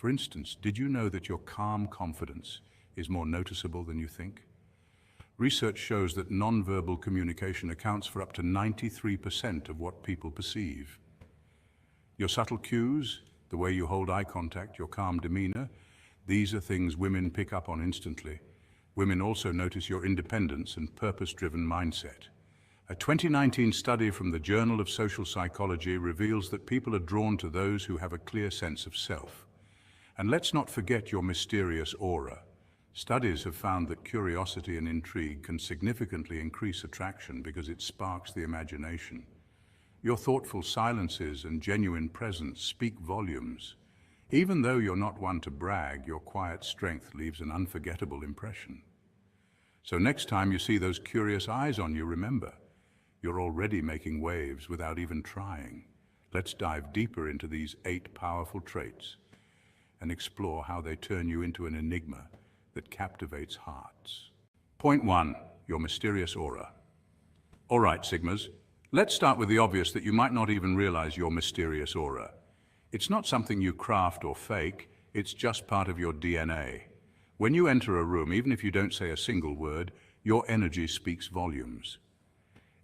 For instance, did you know that your calm confidence is more noticeable than you think? Research shows that nonverbal communication accounts for up to 93% of what people perceive. Your subtle cues, the way you hold eye contact, your calm demeanor, these are things women pick up on instantly. Women also notice your independence and purpose-driven mindset. A 2019 study from the Journal of Social Psychology reveals that people are drawn to those who have a clear sense of self. And let's not forget your mysterious aura. Studies have found that curiosity and intrigue can significantly increase attraction because it sparks the imagination. Your thoughtful silences and genuine presence speak volumes. Even though you're not one to brag, your quiet strength leaves an unforgettable impression. So next time you see those curious eyes on you, remember, you're already making waves without even trying. Let's dive deeper into these 8 powerful traits and explore how they turn you into an enigma that captivates hearts. Point 1, your mysterious aura. All right, Sigmas, let's start with the obvious that you might not even realize your mysterious aura. It's not something you craft or fake, it's just part of your DNA. When you enter a room, even if you don't say a single word, your energy speaks volumes.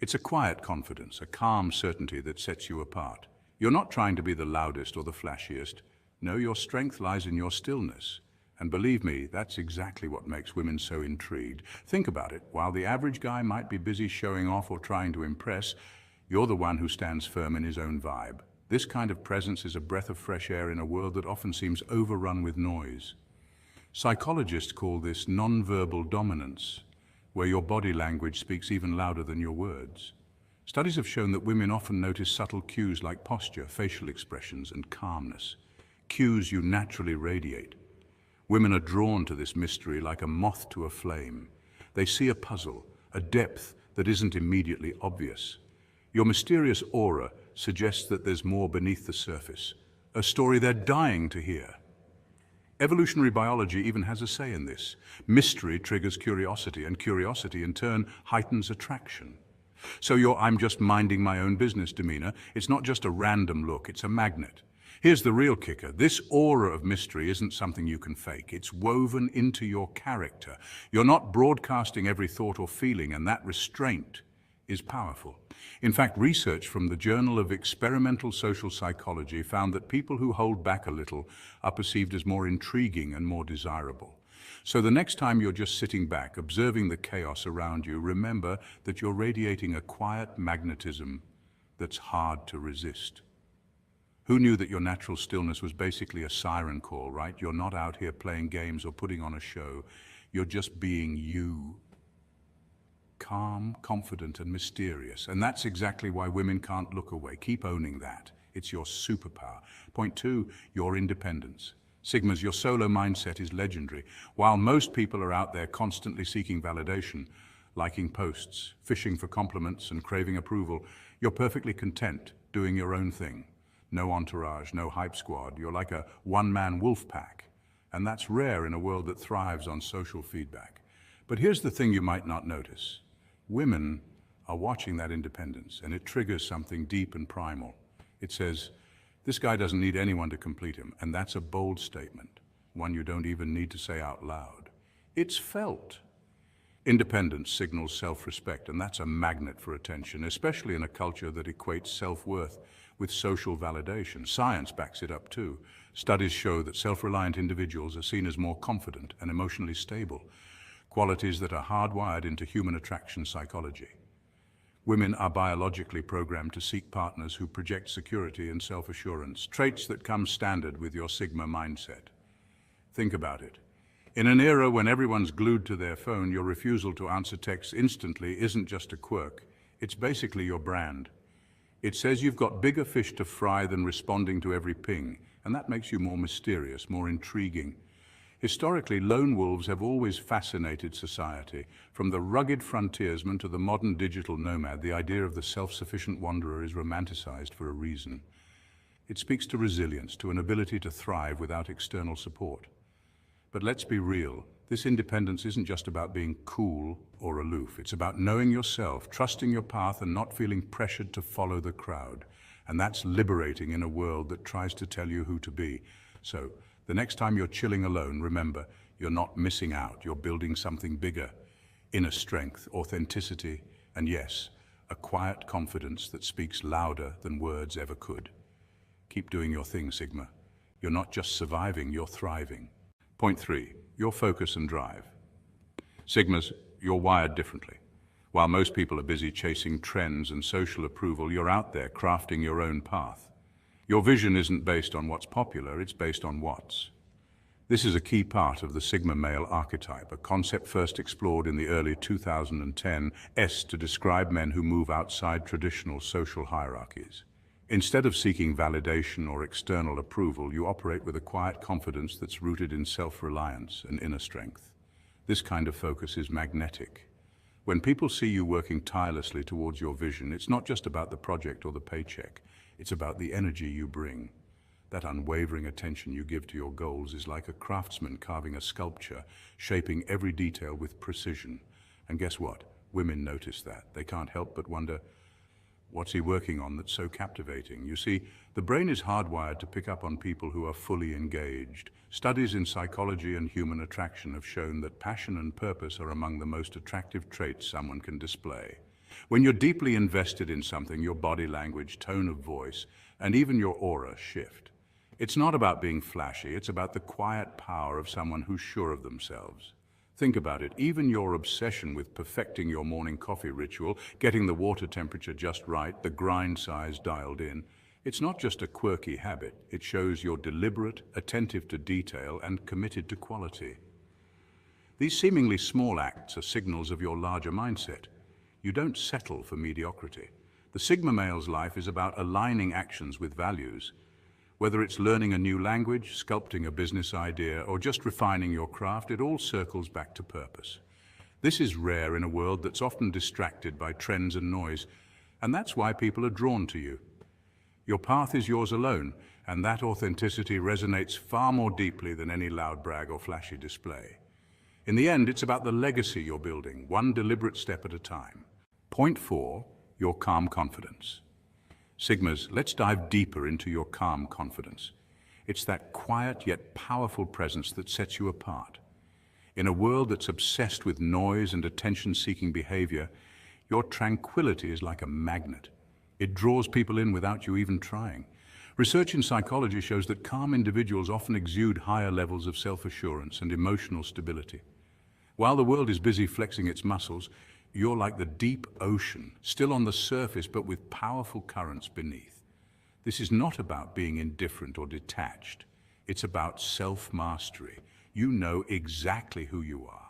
It's a quiet confidence, a calm certainty that sets you apart. You're not trying to be the loudest or the flashiest. No, your strength lies in your stillness. And believe me, that's exactly what makes women so intrigued. Think about it. While the average guy might be busy showing off or trying to impress, you're the one who stands firm in his own vibe. This kind of presence is a breath of fresh air in a world that often seems overrun with noise. Psychologists call this nonverbal dominance, where your body language speaks even louder than your words. Studies have shown that women often notice subtle cues like posture, facial expressions, and calmness, cues you naturally radiate. Women are drawn to this mystery like a moth to a flame. They see a puzzle, a depth that isn't immediately obvious. Your mysterious aura suggests that there's more beneath the surface, a story they're dying to hear. Evolutionary biology even has a say in this. Mystery triggers curiosity, and curiosity in turn heightens attraction. So your "I'm just minding my own business" demeanor, it's not just a random look, it's a magnet. Here's the real kicker. This aura of mystery isn't something you can fake. It's woven into your character. You're not broadcasting every thought or feeling, and that restraint is powerful. In fact, research from the Journal of Experimental Social Psychology found that people who hold back a little are perceived as more intriguing and more desirable. So the next time you're just sitting back, observing the chaos around you, remember that you're radiating a quiet magnetism that's hard to resist. Who knew that your natural stillness was basically a siren call, right? You're not out here playing games or putting on a show. You're just being you. Calm, confident, and mysterious. And that's exactly why women can't look away. Keep owning that. It's your superpower. Point 2, your independence. Sigmas, your solo mindset is legendary. While most people are out there constantly seeking validation, liking posts, fishing for compliments, and craving approval, you're perfectly content doing your own thing. No entourage, no hype squad. You're like a one-man wolf pack. And that's rare in a world that thrives on social feedback. But here's the thing you might not notice. Women are watching that independence, and it triggers something deep and primal. It says, this guy doesn't need anyone to complete him, and that's a bold statement, one you don't even need to say out loud. It's felt. Independence signals self-respect, and that's a magnet for attention, especially in a culture that equates self-worth with social validation. Science backs it up too. Studies show that self-reliant individuals are seen as more confident and emotionally stable, qualities that are hardwired into human attraction psychology. Women are biologically programmed to seek partners who project security and self-assurance, traits that come standard with your Sigma mindset. Think about it. In an era when everyone's glued to their phone, your refusal to answer texts instantly isn't just a quirk, it's basically your brand. It says you've got bigger fish to fry than responding to every ping, and that makes you more mysterious, more intriguing. Historically, lone wolves have always fascinated society. From the rugged frontiersman to the modern digital nomad, the idea of the self-sufficient wanderer is romanticized for a reason. It speaks to resilience, to an ability to thrive without external support. But let's be real, this independence isn't just about being cool or aloof. It's about knowing yourself, trusting your path, and not feeling pressured to follow the crowd. And that's liberating in a world that tries to tell you who to be. So, the next time you're chilling alone, remember, you're not missing out. You're building something bigger. Inner strength, authenticity, and yes, a quiet confidence that speaks louder than words ever could. Keep doing your thing, Sigma. You're not just surviving, you're thriving. Point 3, your focus and drive. Sigmas, you're wired differently. While most people are busy chasing trends and social approval, you're out there crafting your own path. Your vision isn't based on what's popular, it's based on what's. This is a key part of the Sigma male archetype, a concept first explored in the early 2010s to describe men who move outside traditional social hierarchies. Instead of seeking validation or external approval, you operate with a quiet confidence that's rooted in self-reliance and inner strength. This kind of focus is magnetic. When people see you working tirelessly towards your vision, it's not just about the project or the paycheck, it's about the energy you bring. That unwavering attention you give to your goals is like a craftsman carving a sculpture, shaping every detail with precision. And guess what? Women notice that. They can't help but wonder, what's he working on that's so captivating? You see, the brain is hardwired to pick up on people who are fully engaged. Studies in psychology and human attraction have shown that passion and purpose are among the most attractive traits someone can display. When you're deeply invested in something, your body language, tone of voice, and even your aura shift. It's not about being flashy, it's about the quiet power of someone who's sure of themselves. Think about it, even your obsession with perfecting your morning coffee ritual, getting the water temperature just right, the grind size dialed in, it's not just a quirky habit, it shows you're deliberate, attentive to detail, and committed to quality. These seemingly small acts are signals of your larger mindset. You don't settle for mediocrity. The Sigma male's life is about aligning actions with values. Whether it's learning a new language, sculpting a business idea, or just refining your craft, it all circles back to purpose. This is rare in a world that's often distracted by trends and noise, and that's why people are drawn to you. Your path is yours alone, and that authenticity resonates far more deeply than any loud brag or flashy display. In the end, it's about the legacy you're building, one deliberate step at a time. Point 4, your calm confidence. Sigmas, let's dive deeper into your calm confidence. It's that quiet yet powerful presence that sets you apart. In a world that's obsessed with noise and attention-seeking behavior, your tranquility is like a magnet. It draws people in without you even trying. Research in psychology shows that calm individuals often exude higher levels of self-assurance and emotional stability. While the world is busy flexing its muscles, you're like the deep ocean, still on the surface but with powerful currents beneath. This is not about being indifferent or detached. It's about self-mastery. You know exactly who you are,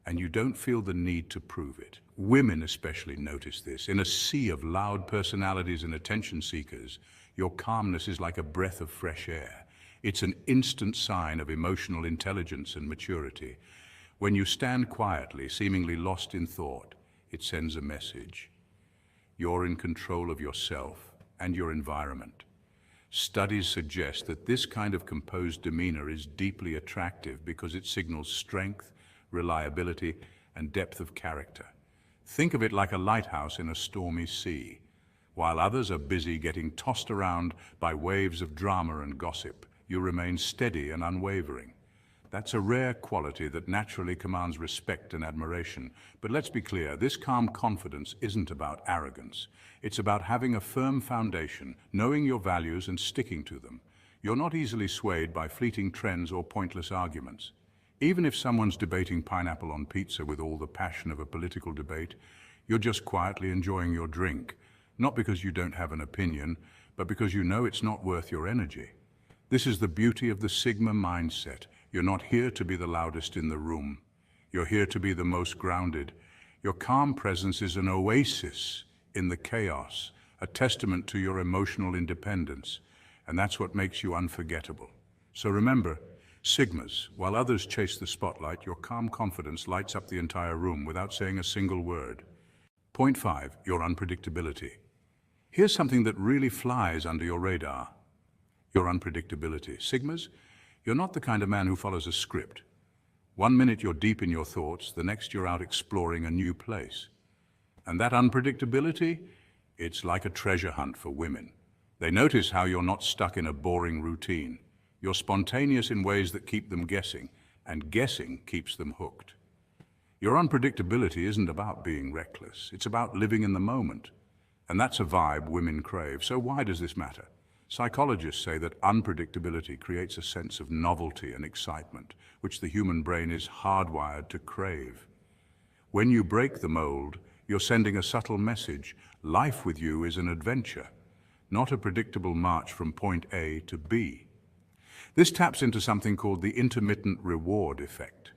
and you don't feel the need to prove it. Women especially notice this. In a sea of loud personalities and attention seekers, your calmness is like a breath of fresh air. It's an instant sign of emotional intelligence and maturity. When you stand quietly, seemingly lost in thought, it sends a message. You're in control of yourself and your environment. Studies suggest that this kind of composed demeanor is deeply attractive because it signals strength, reliability, and depth of character. Think of it like a lighthouse in a stormy sea. While others are busy getting tossed around by waves of drama and gossip, you remain steady and unwavering. That's a rare quality that naturally commands respect and admiration. But let's be clear, this calm confidence isn't about arrogance. It's about having a firm foundation, knowing your values and sticking to them. You're not easily swayed by fleeting trends or pointless arguments. Even if someone's debating pineapple on pizza with all the passion of a political debate, you're just quietly enjoying your drink, not because you don't have an opinion, but because you know it's not worth your energy. This is the beauty of the Sigma mindset. You're not here to be the loudest in the room. You're here to be the most grounded. Your calm presence is an oasis in the chaos, a testament to your emotional independence, and that's what makes you unforgettable. So remember, Sigmas, while others chase the spotlight, your calm confidence lights up the entire room without saying a single word. Point 5, your unpredictability. Here's something that really flies under your radar. Your unpredictability. Sigmas, you're not the kind of man who follows a script. One minute you're deep in your thoughts, the next you're out exploring a new place. And that unpredictability, it's like a treasure hunt for women. They notice how you're not stuck in a boring routine. You're spontaneous in ways that keep them guessing, and guessing keeps them hooked. Your unpredictability isn't about being reckless. It's about living in the moment. And that's a vibe women crave. So why does this matter? Psychologists say that unpredictability creates a sense of novelty and excitement, which the human brain is hardwired to crave. When you break the mold, you're sending a subtle message. Life with you is an adventure, not a predictable march from point A to B. This taps into something called the intermittent reward effect.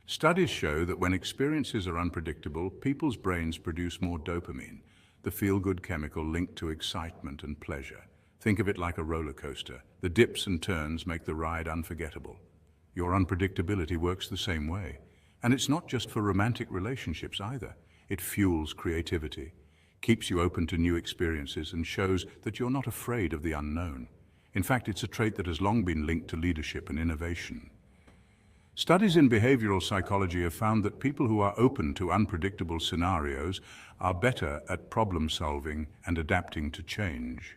Studies show that when experiences are unpredictable, people's brains produce more dopamine, the feel-good chemical linked to excitement and pleasure. Think of it like a roller coaster. The dips and turns make the ride unforgettable. Your unpredictability works the same way. And it's not just for romantic relationships either. It fuels creativity, keeps you open to new experiences, and shows that you're not afraid of the unknown. In fact, it's a trait that has long been linked to leadership and innovation. Studies in behavioral psychology have found that people who are open to unpredictable scenarios are better at problem solving and adapting to change.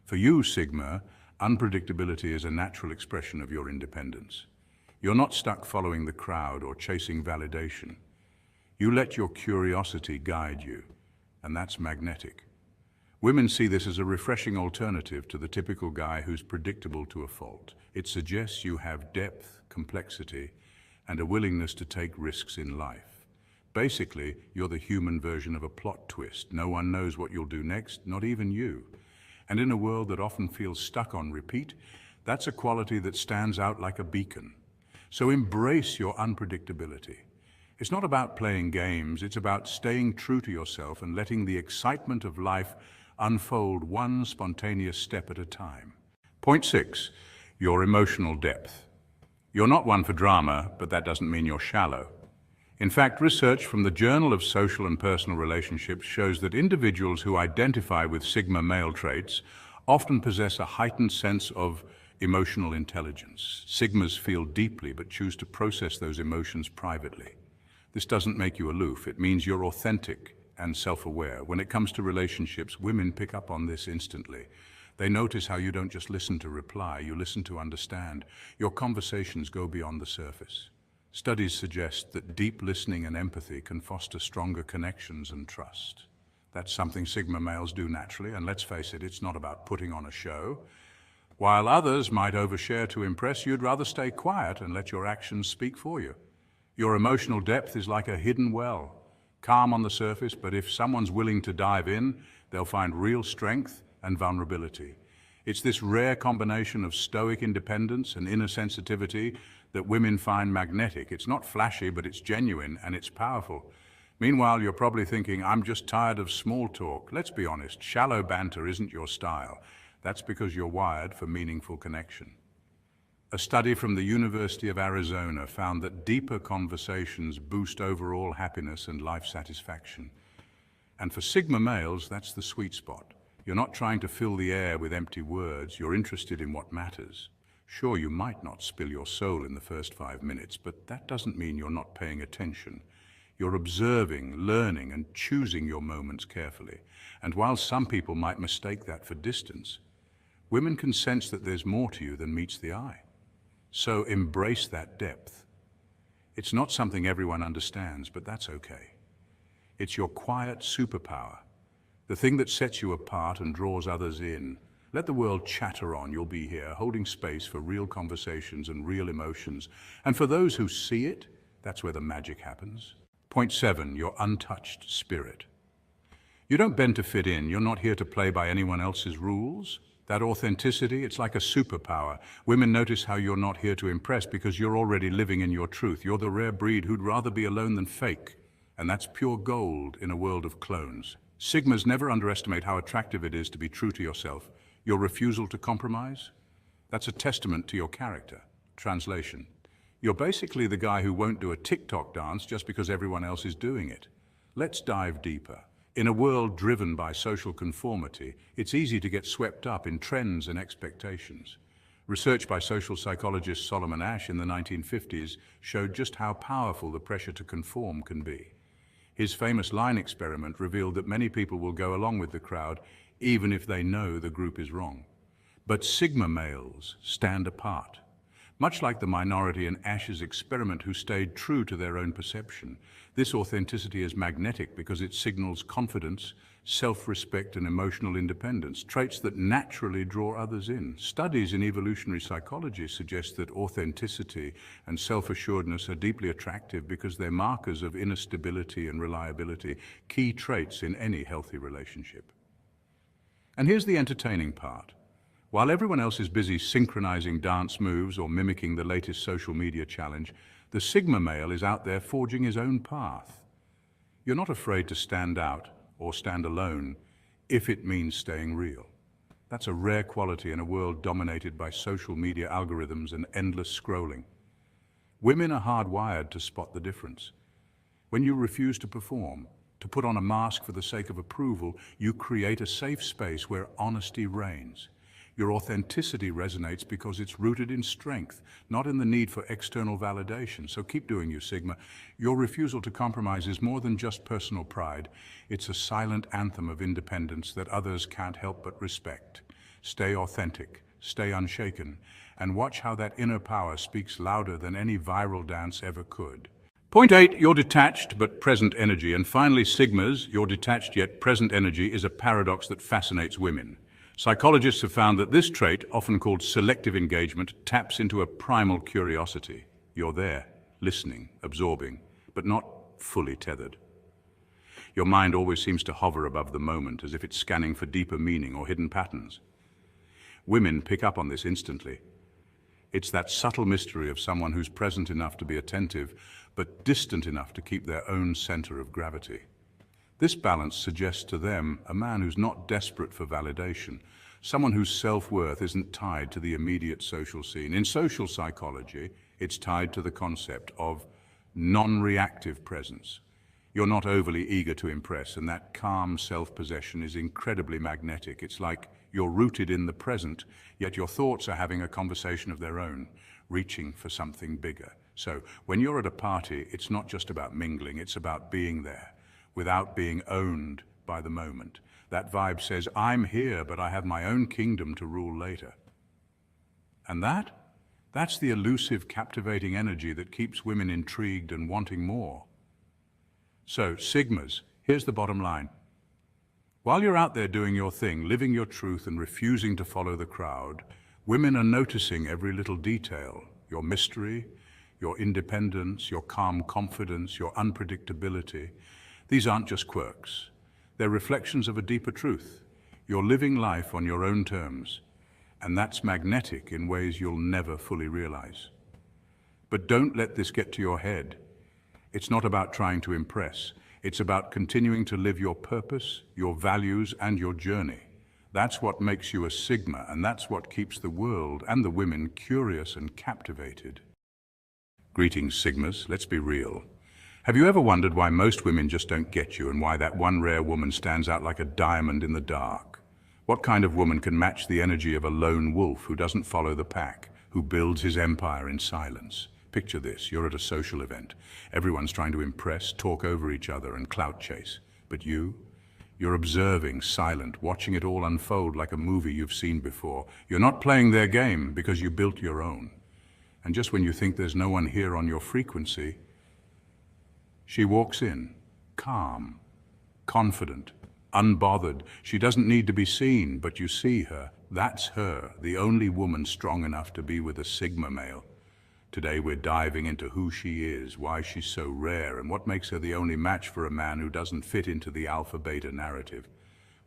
For you, Sigma, unpredictability is a natural expression of your independence. You're not stuck following the crowd or chasing validation. You let your curiosity guide you, and that's magnetic. Women see this as a refreshing alternative to the typical guy who's predictable to a fault. It suggests you have depth, complexity, and a willingness to take risks in life. Basically, you're the human version of a plot twist. No one knows what you'll do next, not even you. And in a world that often feels stuck on repeat, that's a quality that stands out like a beacon. So embrace your unpredictability. It's not about playing games, it's about staying true to yourself and letting the excitement of life unfold one spontaneous step at a time. Point 6, your emotional depth. You're not one for drama, but that doesn't mean you're shallow. In fact, research from the Journal of Social and Personal Relationships shows that individuals who identify with Sigma male traits often possess a heightened sense of emotional intelligence. Sigmas feel deeply but choose to process those emotions privately. This doesn't make you aloof. It means you're authentic and self-aware. When it comes to relationships, women pick up on this instantly. They notice how you don't just listen to reply, you listen to understand. Your conversations go beyond the surface. Studies suggest that deep listening and empathy can foster stronger connections and trust. That's something Sigma males do naturally, and let's face it, it's not about putting on a show. While others might overshare to impress, you'd rather stay quiet and let your actions speak for you. Your emotional depth is like a hidden well, calm on the surface, but if someone's willing to dive in, they'll find real strength and vulnerability. It's this rare combination of stoic independence and inner sensitivity that women find magnetic. It's not flashy, but it's genuine and it's powerful. Meanwhile, you're probably thinking, I'm just tired of small talk. Let's be honest, shallow banter isn't your style. That's because you're wired for meaningful connection. A study from the University of Arizona found that deeper conversations boost overall happiness and life satisfaction. And for Sigma males, that's the sweet spot. You're not trying to fill the air with empty words, you're interested in what matters. Sure, you might not spill your soul in the first 5 minutes, but that doesn't mean you're not paying attention. You're observing, learning, and choosing your moments carefully. And while some people might mistake that for distance, women can sense that there's more to you than meets the eye. So embrace that depth. It's not something everyone understands, but that's okay. It's your quiet superpower, the thing that sets you apart and draws others in. Let the world chatter on. You'll be here, holding space for real conversations and real emotions. And for those who see it, that's where the magic happens. Point 7, your untouched spirit. You don't bend to fit in. You're not here to play by anyone else's rules. That authenticity, it's like a superpower. Women notice how you're not here to impress because you're already living in your truth. You're the rare breed who'd rather be alone than fake. And that's pure gold in a world of clones. Sigmas never underestimate how attractive it is to be true to yourself. Your refusal to compromise, that's a testament to your character. Translation: you're basically the guy who won't do a TikTok dance just because everyone else is doing it. Let's dive deeper. In a world driven by social conformity, it's easy to get swept up in trends and expectations. Research by social psychologist Solomon Asch in the 1950s showed just how powerful the pressure to conform can be. His famous line experiment revealed that many people will go along with the crowd even if they know the group is wrong. But Sigma males stand apart. Much like the minority in Ash's experiment who stayed true to their own perception, this authenticity is magnetic because it signals confidence, self-respect and emotional independence, traits that naturally draw others in. Studies in evolutionary psychology suggest that authenticity and self-assuredness are deeply attractive because they're markers of inner stability and reliability, key traits in any healthy relationship. And here's the entertaining part. While everyone else is busy synchronizing dance moves or mimicking the latest social media challenge, the Sigma male is out there forging his own path. You're not afraid to stand out or stand alone if it means staying real. That's a rare quality in a world dominated by social media algorithms and endless scrolling. Women are hardwired to spot the difference. When you refuse to perform, to put on a mask for the sake of approval, you create a safe space where honesty reigns. Your authenticity resonates because it's rooted in strength, not in the need for external validation. So keep doing you, Sigma. Your refusal to compromise is more than just personal pride. It's a silent anthem of independence that others can't help but respect. Stay authentic, stay unshaken, and watch how that inner power speaks louder than any viral dance ever could. Point 8, your detached but present energy. And finally, Sigmas, your detached yet present energy is a paradox that fascinates women. Psychologists have found that this trait, often called selective engagement, taps into a primal curiosity. You're there, listening, absorbing, but not fully tethered. Your mind always seems to hover above the moment, as if it's scanning for deeper meaning or hidden patterns. Women pick up on this instantly. It's that subtle mystery of someone who's present enough to be attentive, but distant enough to keep their own center of gravity. This balance suggests to them a man who's not desperate for validation, someone whose self-worth isn't tied to the immediate social scene. In social psychology, it's tied to the concept of non-reactive presence. You're not overly eager to impress, and that calm self-possession is incredibly magnetic. It's like you're rooted in the present, yet your thoughts are having a conversation of their own, reaching for something bigger. So when you're at a party, it's not just about mingling, it's about being there, without being owned by the moment. That vibe says, I'm here, but I have my own kingdom to rule later. And that's the elusive, captivating energy that keeps women intrigued and wanting more. So, Sigmas, here's the bottom line. While you're out there doing your thing, living your truth and refusing to follow the crowd, women are noticing every little detail, your mystery, your independence, your calm confidence, your unpredictability. These aren't just quirks. They're reflections of a deeper truth. You're living life on your own terms, and that's magnetic in ways you'll never fully realize. But don't let this get to your head. It's not about trying to impress. It's about continuing to live your purpose, your values, and your journey. That's what makes you a Sigma, and that's what keeps the world and the women curious and captivated. Greetings, Sigmas. Let's be real. Have you ever wondered why most women just don't get you and why that one rare woman stands out like a diamond in the dark? What kind of woman can match the energy of a lone wolf who doesn't follow the pack, who builds his empire in silence? Picture this, you're at a social event. Everyone's trying to impress, talk over each other and clout chase. But you're observing, silent, watching it all unfold like a movie you've seen before. You're not playing their game because you built your own. And just when you think there's no one here on your frequency, she walks in, calm, confident, unbothered. She doesn't need to be seen, but you see her. That's her, the only woman strong enough to be with a Sigma male. Today we're diving into who she is, why she's so rare, and what makes her the only match for a man who doesn't fit into the alpha-beta narrative.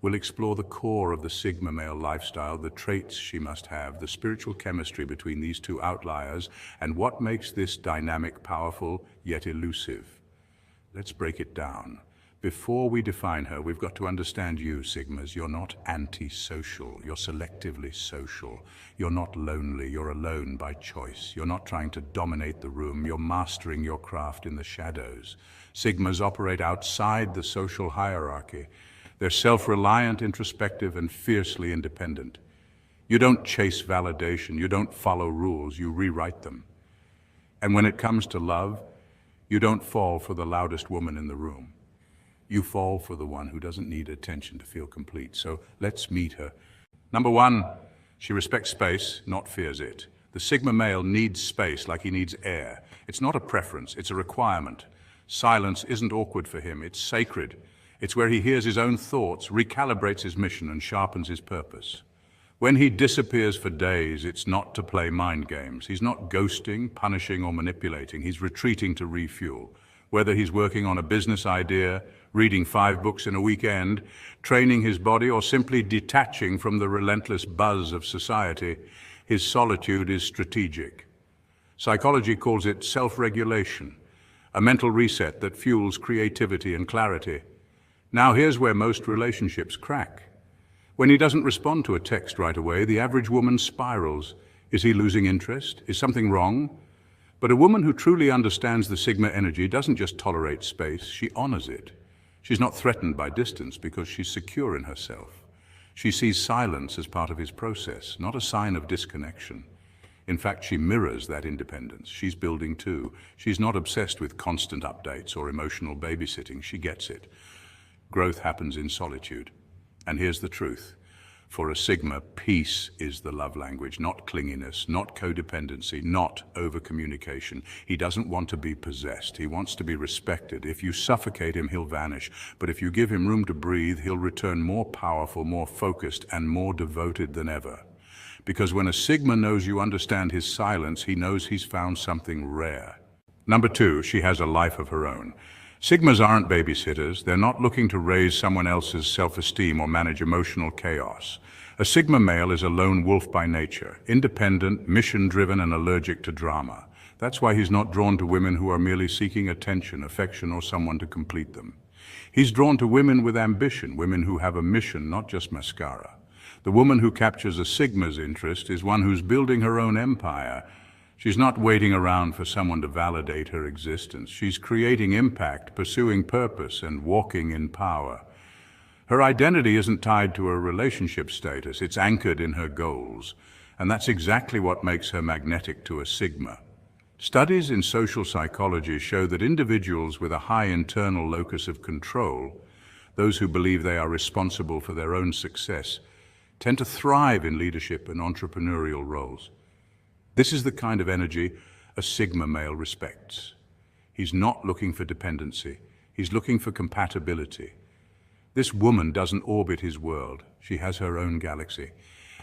We'll explore the core of the Sigma male lifestyle, the traits she must have, the spiritual chemistry between these two outliers, and what makes this dynamic powerful yet elusive. Let's break it down. Before we define her, we've got to understand you, Sigmas. You're not anti-social. You're selectively social. You're not lonely. You're alone by choice. You're not trying to dominate the room. You're mastering your craft in the shadows. Sigmas operate outside the social hierarchy. They're self-reliant, introspective, and fiercely independent. You don't chase validation. You don't follow rules. You rewrite them. And when it comes to love, you don't fall for the loudest woman in the room. You fall for the one who doesn't need attention to feel complete. So let's meet her. Number one, She respects space, not fears it. The Sigma male needs space like he needs air. It's not a preference, it's a requirement. Silence isn't awkward for him, it's sacred. It's where he hears his own thoughts, recalibrates his mission, and sharpens his purpose. When he disappears for days, it's not to play mind games. He's not ghosting, punishing, or manipulating. He's retreating to refuel. Whether he's working on a business idea, reading 5 books in a weekend, training his body, or simply detaching from the relentless buzz of society, his solitude is strategic. Psychology calls it self-regulation, a mental reset that fuels creativity and clarity. Now here's where most relationships crack. When he doesn't respond to a text right away, the average woman spirals. Is he losing interest? Is something wrong? But a woman who truly understands the Sigma energy doesn't just tolerate space, she honors it. She's not threatened by distance because she's secure in herself. She sees silence as part of his process, not a sign of disconnection. In fact, she mirrors that independence. She's building too. She's not obsessed with constant updates or emotional babysitting. She gets it. Growth happens in solitude. And here's the truth. For a Sigma, peace is the love language, not clinginess, not codependency, not over-communication. He doesn't want to be possessed. He wants to be respected. If you suffocate him, he'll vanish. But if you give him room to breathe, he'll return more powerful, more focused, and more devoted than ever. Because when a Sigma knows you understand his silence, he knows he's found something rare. Number 2, she has a life of her own. Sigmas aren't babysitters. They're not looking to raise someone else's self-esteem or manage emotional chaos. A Sigma male is a lone wolf by nature, independent, mission-driven, and allergic to drama. That's why he's not drawn to women who are merely seeking attention, affection, or someone to complete them. He's drawn to women with ambition, women who have a mission, not just mascara. The woman who captures a Sigma's interest is one who's building her own empire. She's not waiting around for someone to validate her existence. She's creating impact, pursuing purpose, and walking in power. Her identity isn't tied to her relationship status. It's anchored in her goals. And that's exactly what makes her magnetic to a Sigma. Studies in social psychology show that individuals with a high internal locus of control, those who believe they are responsible for their own success, tend to thrive in leadership and entrepreneurial roles. This is the kind of energy a Sigma male respects. He's not looking for dependency. He's looking for compatibility. This woman doesn't orbit his world. She has her own galaxy.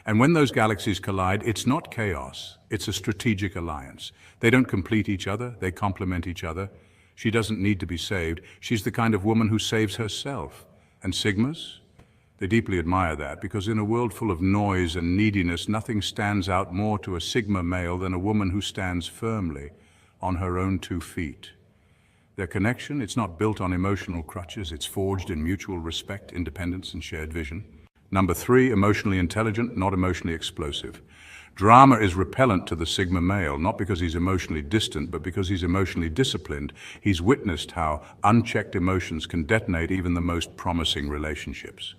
And when those galaxies collide, it's not chaos. It's a strategic alliance. They don't complete each other. They complement each other. She doesn't need to be saved. She's the kind of woman who saves herself. And Sigmas? They deeply admire that, because in a world full of noise and neediness, nothing stands out more to a Sigma male than a woman who stands firmly on her own 2 feet. Their connection, it's not built on emotional crutches, it's forged in mutual respect, independence, and shared vision. Number 3, emotionally intelligent, not emotionally explosive. Drama is repellent to the Sigma male, not because he's emotionally distant, but because he's emotionally disciplined. He's witnessed how unchecked emotions can detonate even the most promising relationships.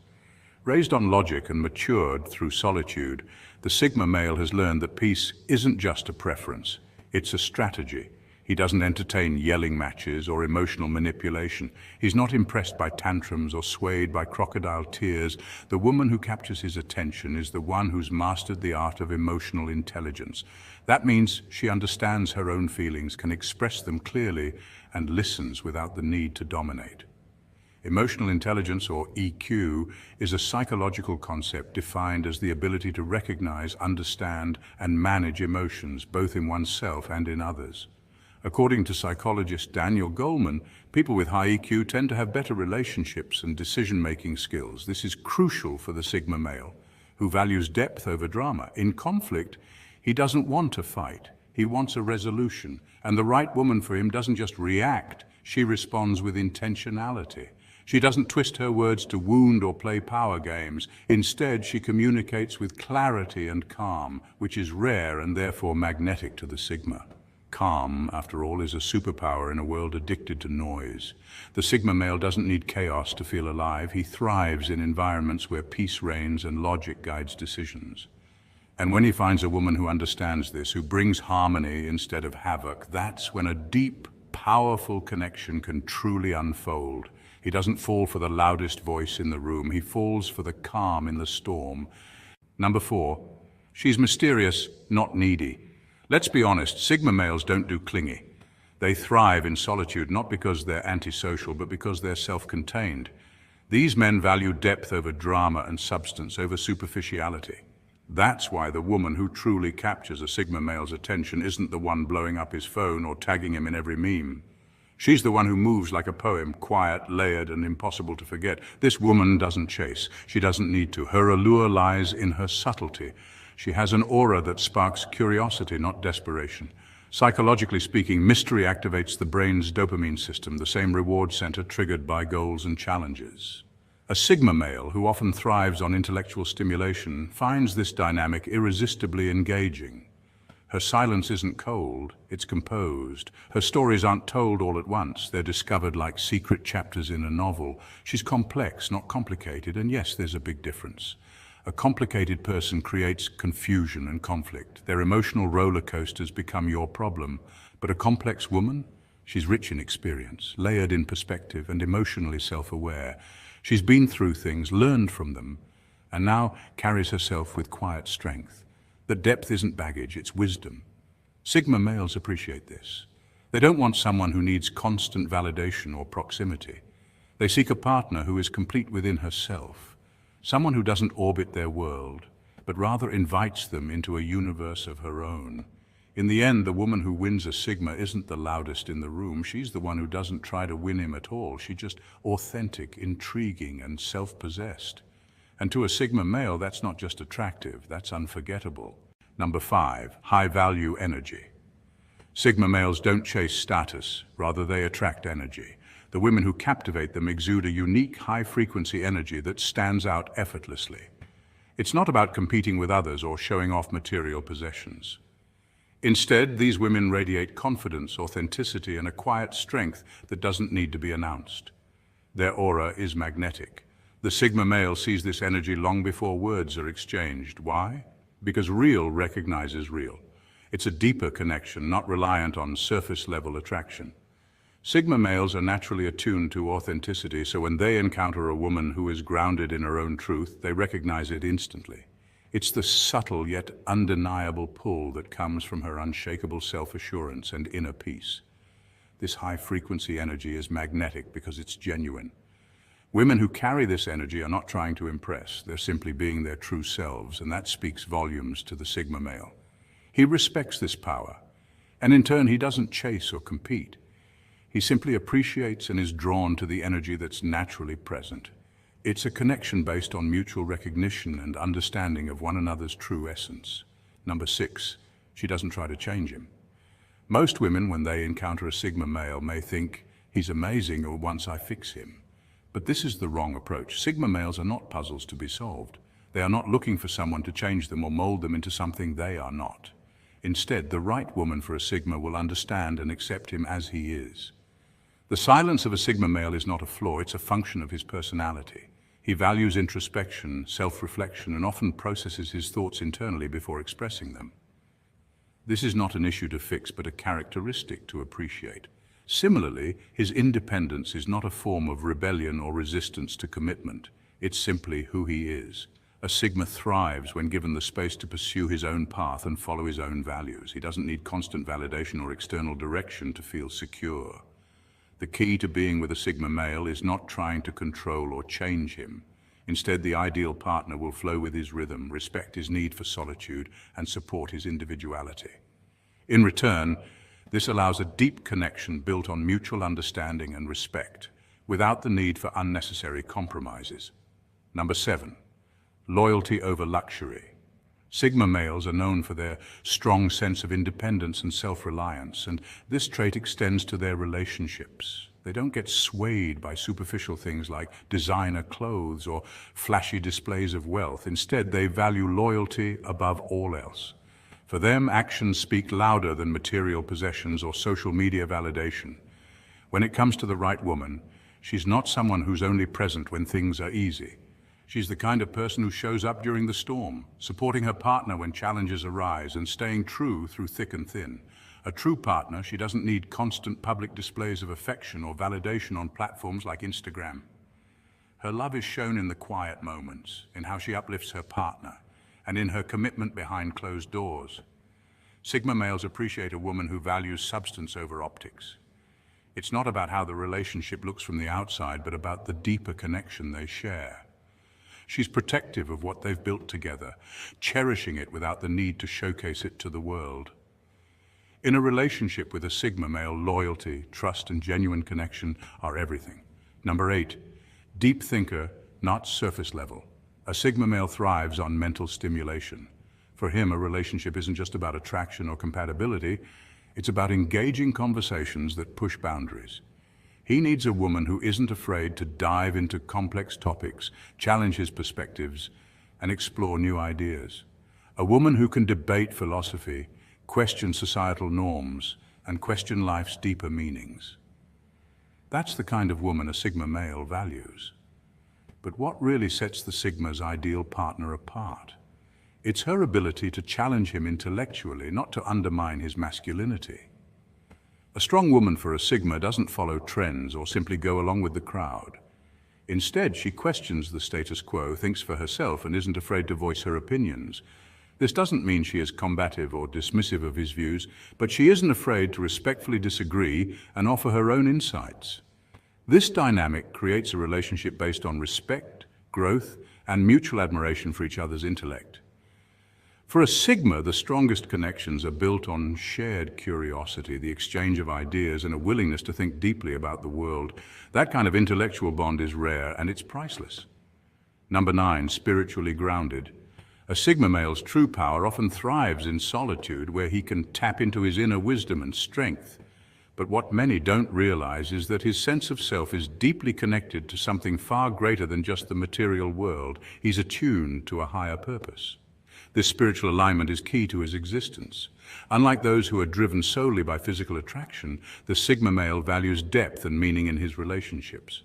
Raised on logic and matured through solitude, the Sigma male has learned that peace isn't just a preference, it's a strategy. He doesn't entertain yelling matches or emotional manipulation. He's not impressed by tantrums or swayed by crocodile tears. The woman who captures his attention is the one who's mastered the art of emotional intelligence. That means she understands her own feelings, can express them clearly, and listens without the need to dominate. Emotional intelligence, or EQ, is a psychological concept defined as the ability to recognize, understand, and manage emotions, both in oneself and in others. According to psychologist Daniel Goleman, people with high EQ tend to have better relationships and decision-making skills. This is crucial for the Sigma male, who values depth over drama. In conflict, he doesn't want to fight. He wants a resolution. And the right woman for him doesn't just react, she responds with intentionality. She doesn't twist her words to wound or play power games. Instead, she communicates with clarity and calm, which is rare and therefore magnetic to the Sigma. Calm, after all, is a superpower in a world addicted to noise. The Sigma male doesn't need chaos to feel alive. He thrives in environments where peace reigns and logic guides decisions. And when he finds a woman who understands this, who brings harmony instead of havoc, that's when a deep, powerful connection can truly unfold. He doesn't fall for the loudest voice in the room. He falls for the calm in the storm. Number 4, She's mysterious, not needy. Let's be honest, Sigma males don't do clingy. They thrive in solitude, not because they're antisocial, but because they're self-contained. These men value depth over drama and substance over superficiality. That's why the woman who truly captures a Sigma male's attention isn't the one blowing up his phone or tagging him in every meme. She's the one who moves like a poem, quiet, layered, and impossible to forget. This woman doesn't chase. She doesn't need to. Her allure lies in her subtlety. She has an aura that sparks curiosity, not desperation. Psychologically speaking, mystery activates the brain's dopamine system, the same reward center triggered by goals and challenges. A Sigma male, who often thrives on intellectual stimulation, finds this dynamic irresistibly engaging. Her silence isn't cold, it's composed. Her stories aren't told all at once, they're discovered like secret chapters in a novel. She's complex, not complicated, and yes, there's a big difference. A complicated person creates confusion and conflict. Their emotional roller coasters become your problem. But a complex woman? She's rich in experience, layered in perspective, and emotionally self-aware. She's been through things, learned from them, and now carries herself with quiet strength. That depth isn't baggage, it's wisdom. Sigma males appreciate this. They don't want someone who needs constant validation or proximity. They seek a partner who is complete within herself. Someone who doesn't orbit their world, but rather invites them into a universe of her own. In the end, the woman who wins a Sigma isn't the loudest in the room. She's the one who doesn't try to win him at all. She's just authentic, intriguing, and self-possessed. And to a Sigma male, that's not just attractive, that's unforgettable. Number 5, high-value energy. Sigma males don't chase status, rather they attract energy. The women who captivate them exude a unique high-frequency energy that stands out effortlessly. It's not about competing with others or showing off material possessions. Instead, these women radiate confidence, authenticity, and a quiet strength that doesn't need to be announced. Their aura is magnetic. The Sigma male sees this energy long before words are exchanged. Why? Because real recognizes real. It's a deeper connection, not reliant on surface-level attraction. Sigma males are naturally attuned to authenticity, so when they encounter a woman who is grounded in her own truth, they recognize it instantly. It's the subtle yet undeniable pull that comes from her unshakable self-assurance and inner peace. This high-frequency energy is magnetic because it's genuine. Women who carry this energy are not trying to impress, they're simply being their true selves, and that speaks volumes to the Sigma male. He respects this power, and in turn he doesn't chase or compete. He simply appreciates and is drawn to the energy that's naturally present. It's a connection based on mutual recognition and understanding of one another's true essence. Number 6, she doesn't try to change him. Most women, when they encounter a Sigma male, may think, he's amazing or once I fix him. But this is the wrong approach. Sigma males are not puzzles to be solved. They are not looking for someone to change them or mold them into something they are not. Instead, the right woman for a Sigma will understand and accept him as he is. The silence of a Sigma male is not a flaw, it's a function of his personality. He values introspection, self-reflection, and often processes his thoughts internally before expressing them. This is not an issue to fix, but a characteristic to appreciate. Similarly, his independence is not a form of rebellion or resistance to commitment. It's simply who he is. A Sigma thrives when given the space to pursue his own path and follow his own values. He doesn't need constant validation or external direction to feel secure. The key to being with a Sigma male is not trying to control or change him. Instead, the ideal partner will flow with his rhythm, respect his need for solitude, and support his individuality. In return, this allows a deep connection built on mutual understanding and respect, without the need for unnecessary compromises. Number 7, loyalty over luxury. Sigma males are known for their strong sense of independence and self-reliance, and this trait extends to their relationships. They don't get swayed by superficial things like designer clothes or flashy displays of wealth. Instead, they value loyalty above all else. For them, actions speak louder than material possessions or social media validation. When it comes to the right woman, she's not someone who's only present when things are easy. She's the kind of person who shows up during the storm, supporting her partner when challenges arise and staying true through thick and thin. A true partner, she doesn't need constant public displays of affection or validation on platforms like Instagram. Her love is shown in the quiet moments, in how she uplifts her partner, and in her commitment behind closed doors. Sigma males appreciate a woman who values substance over optics. It's not about how the relationship looks from the outside, but about the deeper connection they share. She's protective of what they've built together, cherishing it without the need to showcase it to the world. In a relationship with a Sigma male, loyalty, trust, and genuine connection are everything. Number 8, deep thinker, not surface level. A Sigma male thrives on mental stimulation. For him, a relationship isn't just about attraction or compatibility, it's about engaging conversations that push boundaries. He needs a woman who isn't afraid to dive into complex topics, challenge his perspectives, and explore new ideas. A woman who can debate philosophy, question societal norms, and question life's deeper meanings. That's the kind of woman a Sigma male values. But what really sets the Sigma's ideal partner apart? It's her ability to challenge him intellectually, not to undermine his masculinity. A strong woman for a Sigma doesn't follow trends or simply go along with the crowd. Instead, she questions the status quo, thinks for herself, and isn't afraid to voice her opinions. This doesn't mean she is combative or dismissive of his views, but she isn't afraid to respectfully disagree and offer her own insights. This dynamic creates a relationship based on respect, growth, and mutual admiration for each other's intellect. For a Sigma, the strongest connections are built on shared curiosity, the exchange of ideas, and a willingness to think deeply about the world. That kind of intellectual bond is rare, and it's priceless. Number 9, spiritually grounded. A Sigma male's true power often thrives in solitude, where he can tap into his inner wisdom and strength. But what many don't realize is that his sense of self is deeply connected to something far greater than just the material world. He's attuned to a higher purpose. This spiritual alignment is key to his existence. Unlike those who are driven solely by physical attraction, the Sigma male values depth and meaning in his relationships.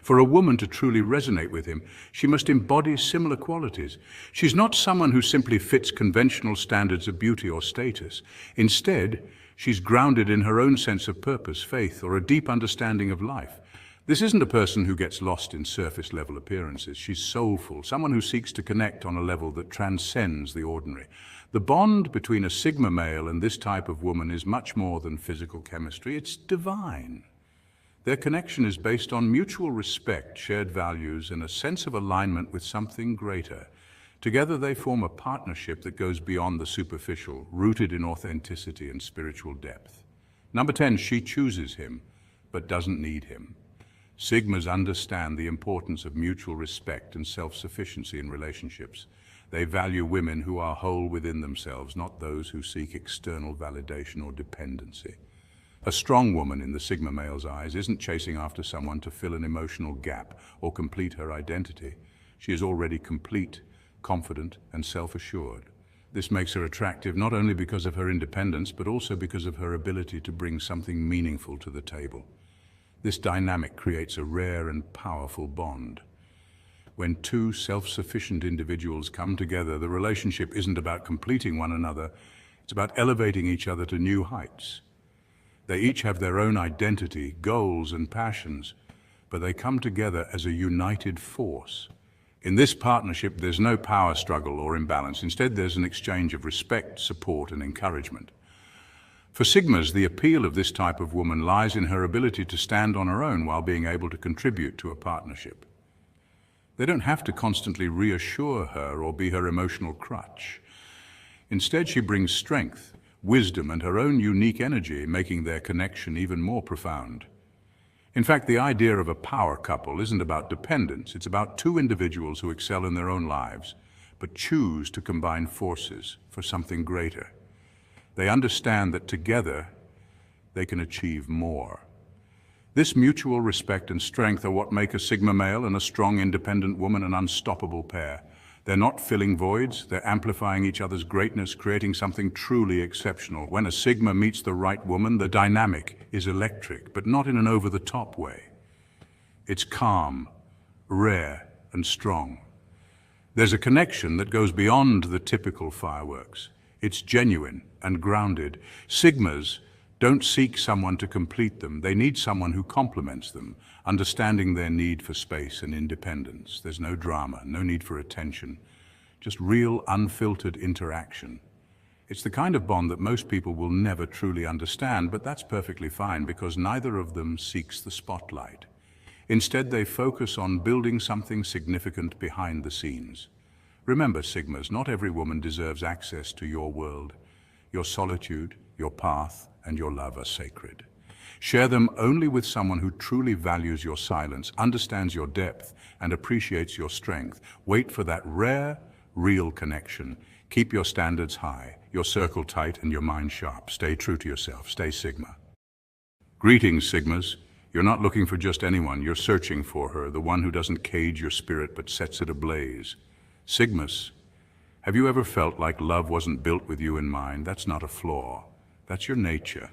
For a woman to truly resonate with him, she must embody similar qualities. She's not someone who simply fits conventional standards of beauty or status. Instead, she's grounded in her own sense of purpose, faith, or a deep understanding of life. This isn't a person who gets lost in surface-level appearances. She's soulful, someone who seeks to connect on a level that transcends the ordinary. The bond between a Sigma male and this type of woman is much more than physical chemistry. It's divine. Their connection is based on mutual respect, shared values, and a sense of alignment with something greater. Together they form a partnership that goes beyond the superficial, rooted in authenticity and spiritual depth. Number 10, she chooses him, but doesn't need him. Sigmas understand the importance of mutual respect and self-sufficiency in relationships. They value women who are whole within themselves, not those who seek external validation or dependency. A strong woman in the Sigma male's eyes isn't chasing after someone to fill an emotional gap or complete her identity. She is already complete, confident, and self-assured. This makes her attractive not only because of her independence, but also because of her ability to bring something meaningful to the table. This dynamic creates a rare and powerful bond. When two self-sufficient individuals come together, the relationship isn't about completing one another, it's about elevating each other to new heights. They each have their own identity, goals, and passions, but they come together as a united force. In this partnership, there's no power struggle or imbalance. Instead, there's an exchange of respect, support, and encouragement. For Sigmas, the appeal of this type of woman lies in her ability to stand on her own while being able to contribute to a partnership. They don't have to constantly reassure her or be her emotional crutch. Instead, she brings strength, wisdom, and her own unique energy, making their connection even more profound. In fact, the idea of a power couple isn't about dependence. It's about two individuals who excel in their own lives, but choose to combine forces for something greater. They understand that together they can achieve more. This mutual respect and strength are what make a Sigma male and a strong, independent woman an unstoppable pair. They're not filling voids, they're amplifying each other's greatness, creating something truly exceptional. When a Sigma meets the right woman, the dynamic is electric, but not in an over-the-top way. It's calm, rare, and strong. There's a connection that goes beyond the typical fireworks. It's genuine and grounded. Sigmas don't seek someone to complete them. They need someone who complements them, understanding their need for space and independence. There's no drama, no need for attention, just real, unfiltered interaction. It's the kind of bond that most people will never truly understand, but that's perfectly fine because neither of them seeks the spotlight. Instead, they focus on building something significant behind the scenes. Remember, Sigmas, not every woman deserves access to your world. Your solitude, your path, and your love are sacred. Share them only with someone who truly values your silence, understands your depth, and appreciates your strength. Wait for that rare, real connection. Keep your standards high, your circle tight, and your mind sharp. Stay true to yourself. Stay Sigma. Greetings, Sigmas. You're not looking for just anyone. You're searching for her, the one who doesn't cage your spirit but sets it ablaze. Sigmas, have you ever felt like love wasn't built with you in mind? That's not a flaw. That's your nature.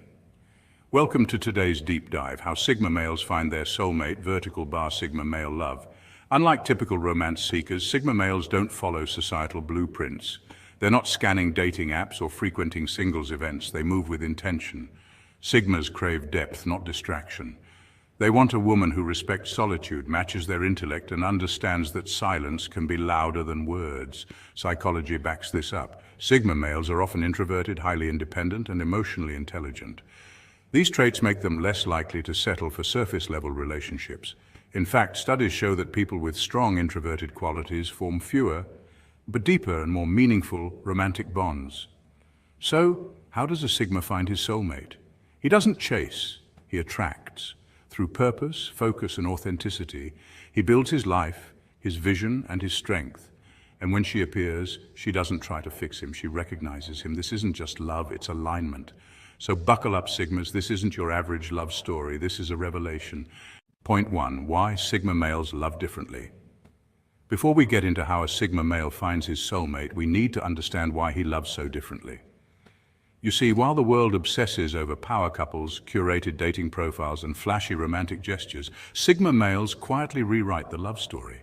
Welcome to today's deep dive, how Sigma males find their soulmate, vertical bar Sigma male love. Unlike typical romance seekers, Sigma males don't follow societal blueprints. They're not scanning dating apps or frequenting singles events. They move with intention. Sigmas crave depth, not distraction. They want a woman who respects solitude, matches their intellect, and understands that silence can be louder than words. Psychology backs this up. Sigma males are often introverted, highly independent, and emotionally intelligent. These traits make them less likely to settle for surface-level relationships. In fact, studies show that people with strong introverted qualities form fewer, but deeper and more meaningful romantic bonds. So, how does a Sigma find his soulmate? He doesn't chase, he attracts. Through purpose, focus, and authenticity, he builds his life, his vision, and his strength. And when she appears, she doesn't try to fix him, she recognizes him. This isn't just love, it's alignment. So buckle up, Sigmas, this isn't your average love story, this is a revelation. Point 1, why Sigma males love differently. Before we get into how a Sigma male finds his soulmate, we need to understand why he loves so differently. You see, while the world obsesses over power couples, curated dating profiles, and flashy romantic gestures, Sigma males quietly rewrite the love story.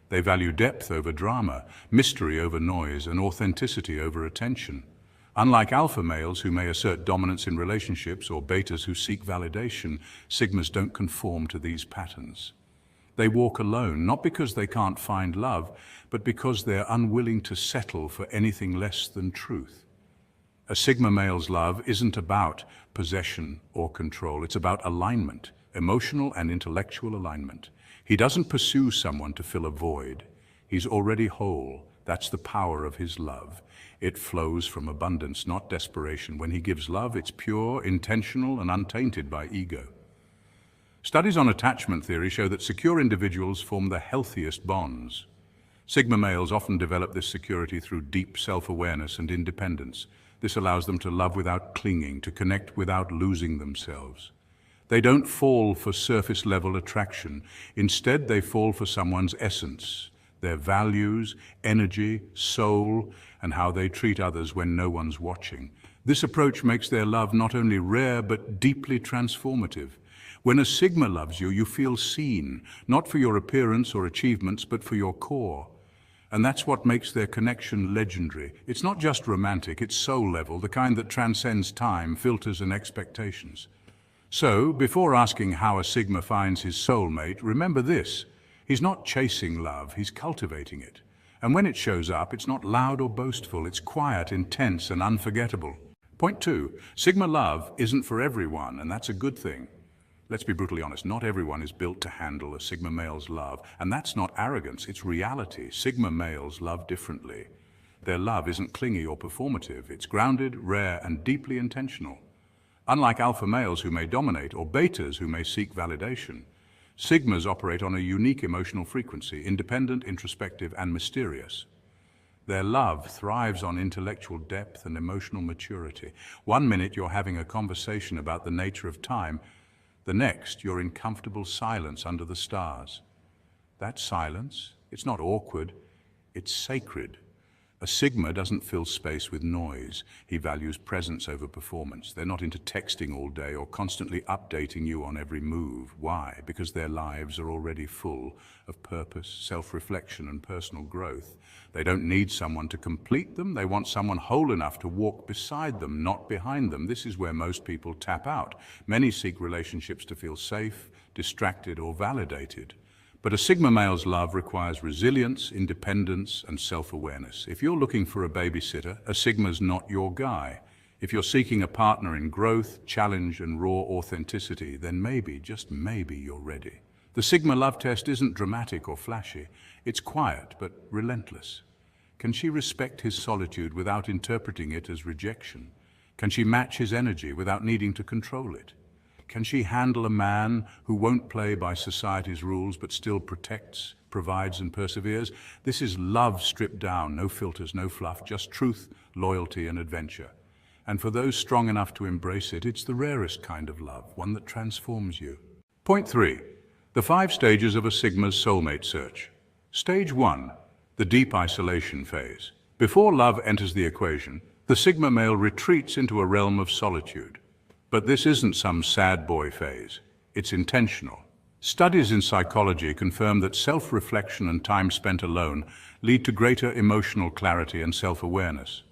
They value depth over drama, mystery over noise, and authenticity over attention. Unlike alpha males who may assert dominance in relationships or betas who seek validation, Sigmas don't conform to these patterns. They walk alone, not because they can't find love, but because they're unwilling to settle for anything less than truth. A Sigma male's love isn't about possession or control, it's about alignment, emotional and intellectual alignment. He doesn't pursue someone to fill a void. He's already whole. That's the power of his love. It flows from abundance, not desperation. When he gives love, it's pure, intentional, and untainted by ego. Studies on attachment theory show that secure individuals form the healthiest bonds. Sigma males often develop this security through deep self-awareness and independence. This allows them to love without clinging, to connect without losing themselves. They don't fall for surface-level attraction. Instead, they fall for someone's essence, their values, energy, soul, and how they treat others when no one's watching. This approach makes their love not only rare, but deeply transformative. When a Sigma loves you, you feel seen, not for your appearance or achievements, but for your core. And that's what makes their connection legendary. It's not just romantic, it's soul level, the kind that transcends time, filters, and expectations. So, before asking how a Sigma finds his soulmate, remember this. He's not chasing love, he's cultivating it. And when it shows up, it's not loud or boastful, it's quiet, intense, and unforgettable. Point 2, Sigma love isn't for everyone, and that's a good thing. Let's be brutally honest, not everyone is built to handle a Sigma male's love, and that's not arrogance, it's reality. Sigma males love differently. Their love isn't clingy or performative, it's grounded, rare, and deeply intentional. Unlike alpha males who may dominate, or betas who may seek validation, Sigmas operate on a unique emotional frequency, independent, introspective, and mysterious. Their love thrives on intellectual depth and emotional maturity. One minute you're having a conversation about the nature of time, the next, you're in comfortable silence under the stars. That silence, it's not awkward, it's sacred. A Sigma doesn't fill space with noise. He values presence over performance. They're not into texting all day or constantly updating you on every move. Why? Because their lives are already full of purpose, self-reflection, and personal growth. They don't need someone to complete them. They want someone whole enough to walk beside them, not behind them. This is where most people tap out. Many seek relationships to feel safe, distracted, or validated. But a Sigma male's love requires resilience, independence, and self-awareness. If you're looking for a babysitter, a Sigma's not your guy. If you're seeking a partner in growth, challenge, and raw authenticity, then maybe, just maybe, you're ready. The Sigma love test isn't dramatic or flashy. It's quiet, but relentless. Can she respect his solitude without interpreting it as rejection? Can she match his energy without needing to control it? Can she handle a man who won't play by society's rules but still protects, provides, and perseveres? This is love stripped down, no filters, no fluff, just truth, loyalty, and adventure. And for those strong enough to embrace it, it's the rarest kind of love, one that transforms you. Point 3. The 5 stages of a Sigma's soulmate search. Stage 1. The deep isolation phase. Before love enters the equation, the Sigma male retreats into a realm of solitude. But this isn't some sad boy phase. It's intentional. Studies in psychology confirm that self-reflection and time spent alone lead to greater emotional clarity and self-awareness.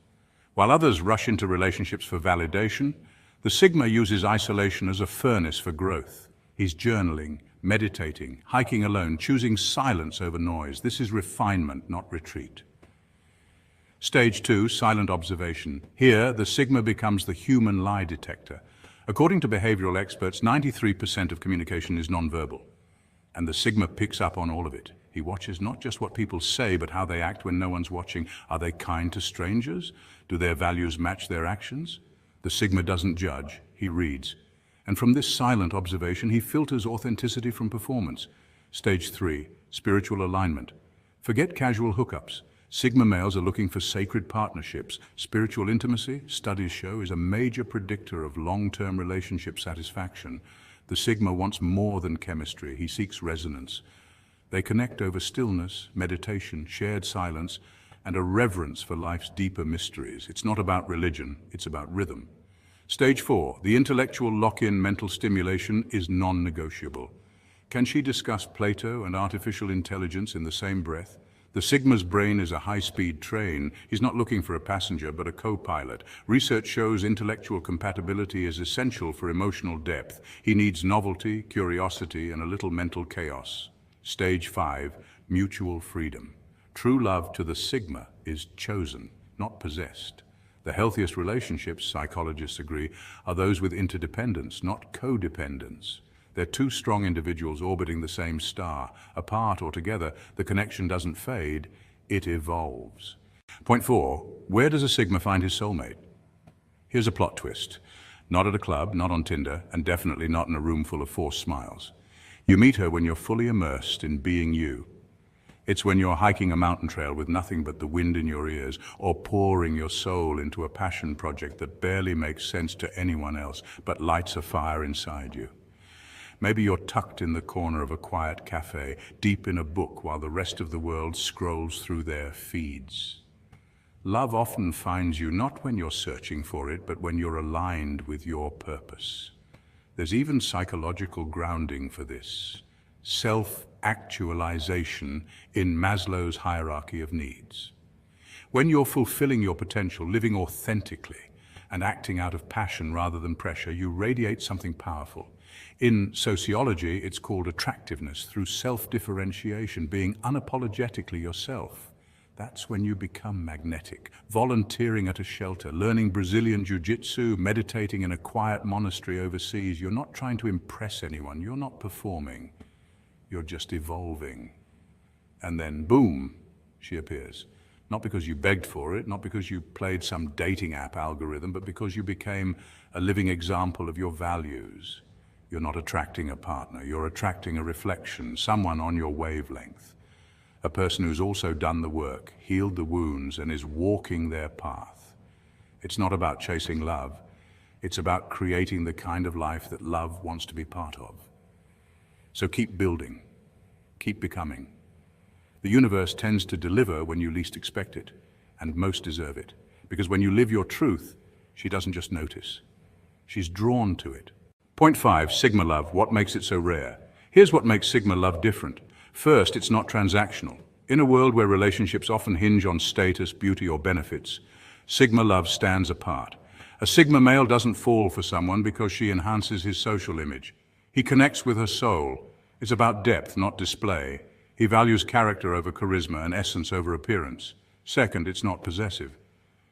While others rush into relationships for validation, the Sigma uses isolation as a furnace for growth. He's journaling, meditating, hiking alone, choosing silence over noise. This is refinement, not retreat. Stage 2, silent observation. Here, the Sigma becomes the human lie detector. According to behavioral experts, 93% of communication is nonverbal, and the Sigma picks up on all of it. He watches not just what people say, but how they act when no one's watching. Are they kind to strangers? Do their values match their actions? The Sigma doesn't judge, he reads. And from this silent observation, he filters authenticity from performance. Stage 3, spiritual alignment. Forget casual hookups. Sigma males are looking for sacred partnerships. Spiritual intimacy, studies show, is a major predictor of long-term relationship satisfaction. The Sigma wants more than chemistry. He seeks resonance. They connect over stillness, meditation, shared silence, and a reverence for life's deeper mysteries. It's not about religion, it's about rhythm. Stage 4, the intellectual lock-in mental stimulation is non-negotiable. Can she discuss Plato and artificial intelligence in the same breath? The Sigma's brain is a high-speed train. He's not looking for a passenger, but a co-pilot. Research shows intellectual compatibility is essential for emotional depth. He needs novelty, curiosity, and a little mental chaos. Stage 5, mutual freedom. True love to the Sigma is chosen, not possessed. The healthiest relationships, psychologists agree, are those with interdependence, not codependence. They're two strong individuals orbiting the same star. Apart or together, the connection doesn't fade, it evolves. Point 4, where does a Sigma find his soulmate? Here's a plot twist. Not at a club, not on Tinder, and definitely not in a room full of forced smiles. You meet her when you're fully immersed in being you. It's when you're hiking a mountain trail with nothing but the wind in your ears, or pouring your soul into a passion project that barely makes sense to anyone else, but lights a fire inside you. Maybe you're tucked in the corner of a quiet cafe, deep in a book while the rest of the world scrolls through their feeds. Love often finds you not when you're searching for it, but when you're aligned with your purpose. There's even psychological grounding for this. Self-actualization in Maslow's hierarchy of needs. When you're fulfilling your potential, living authentically, and acting out of passion rather than pressure, you radiate something powerful. In sociology, it's called attractiveness through self-differentiation, being unapologetically yourself. That's when you become magnetic. Volunteering at a shelter, learning Brazilian jiu-jitsu, meditating in a quiet monastery overseas. You're not trying to impress anyone. You're not performing. You're just evolving. And then, boom, she appears. Not because you begged for it, not because you played some dating app algorithm, but because you became a living example of your values. You're not attracting a partner, you're attracting a reflection, someone on your wavelength. A person who's also done the work, healed the wounds, and is walking their path. It's not about chasing love, it's about creating the kind of life that love wants to be part of. So keep building, keep becoming. The universe tends to deliver when you least expect it, and most deserve it. Because when you live your truth, she doesn't just notice, she's drawn to it. Point 5, Sigma love, what makes it so rare? Here's what makes Sigma love different. First, it's not transactional. In a world where relationships often hinge on status, beauty, or benefits, Sigma love stands apart. A Sigma male doesn't fall for someone because she enhances his social image. He connects with her soul, is about depth, not display. He values character over charisma and essence over appearance. Second, it's not possessive.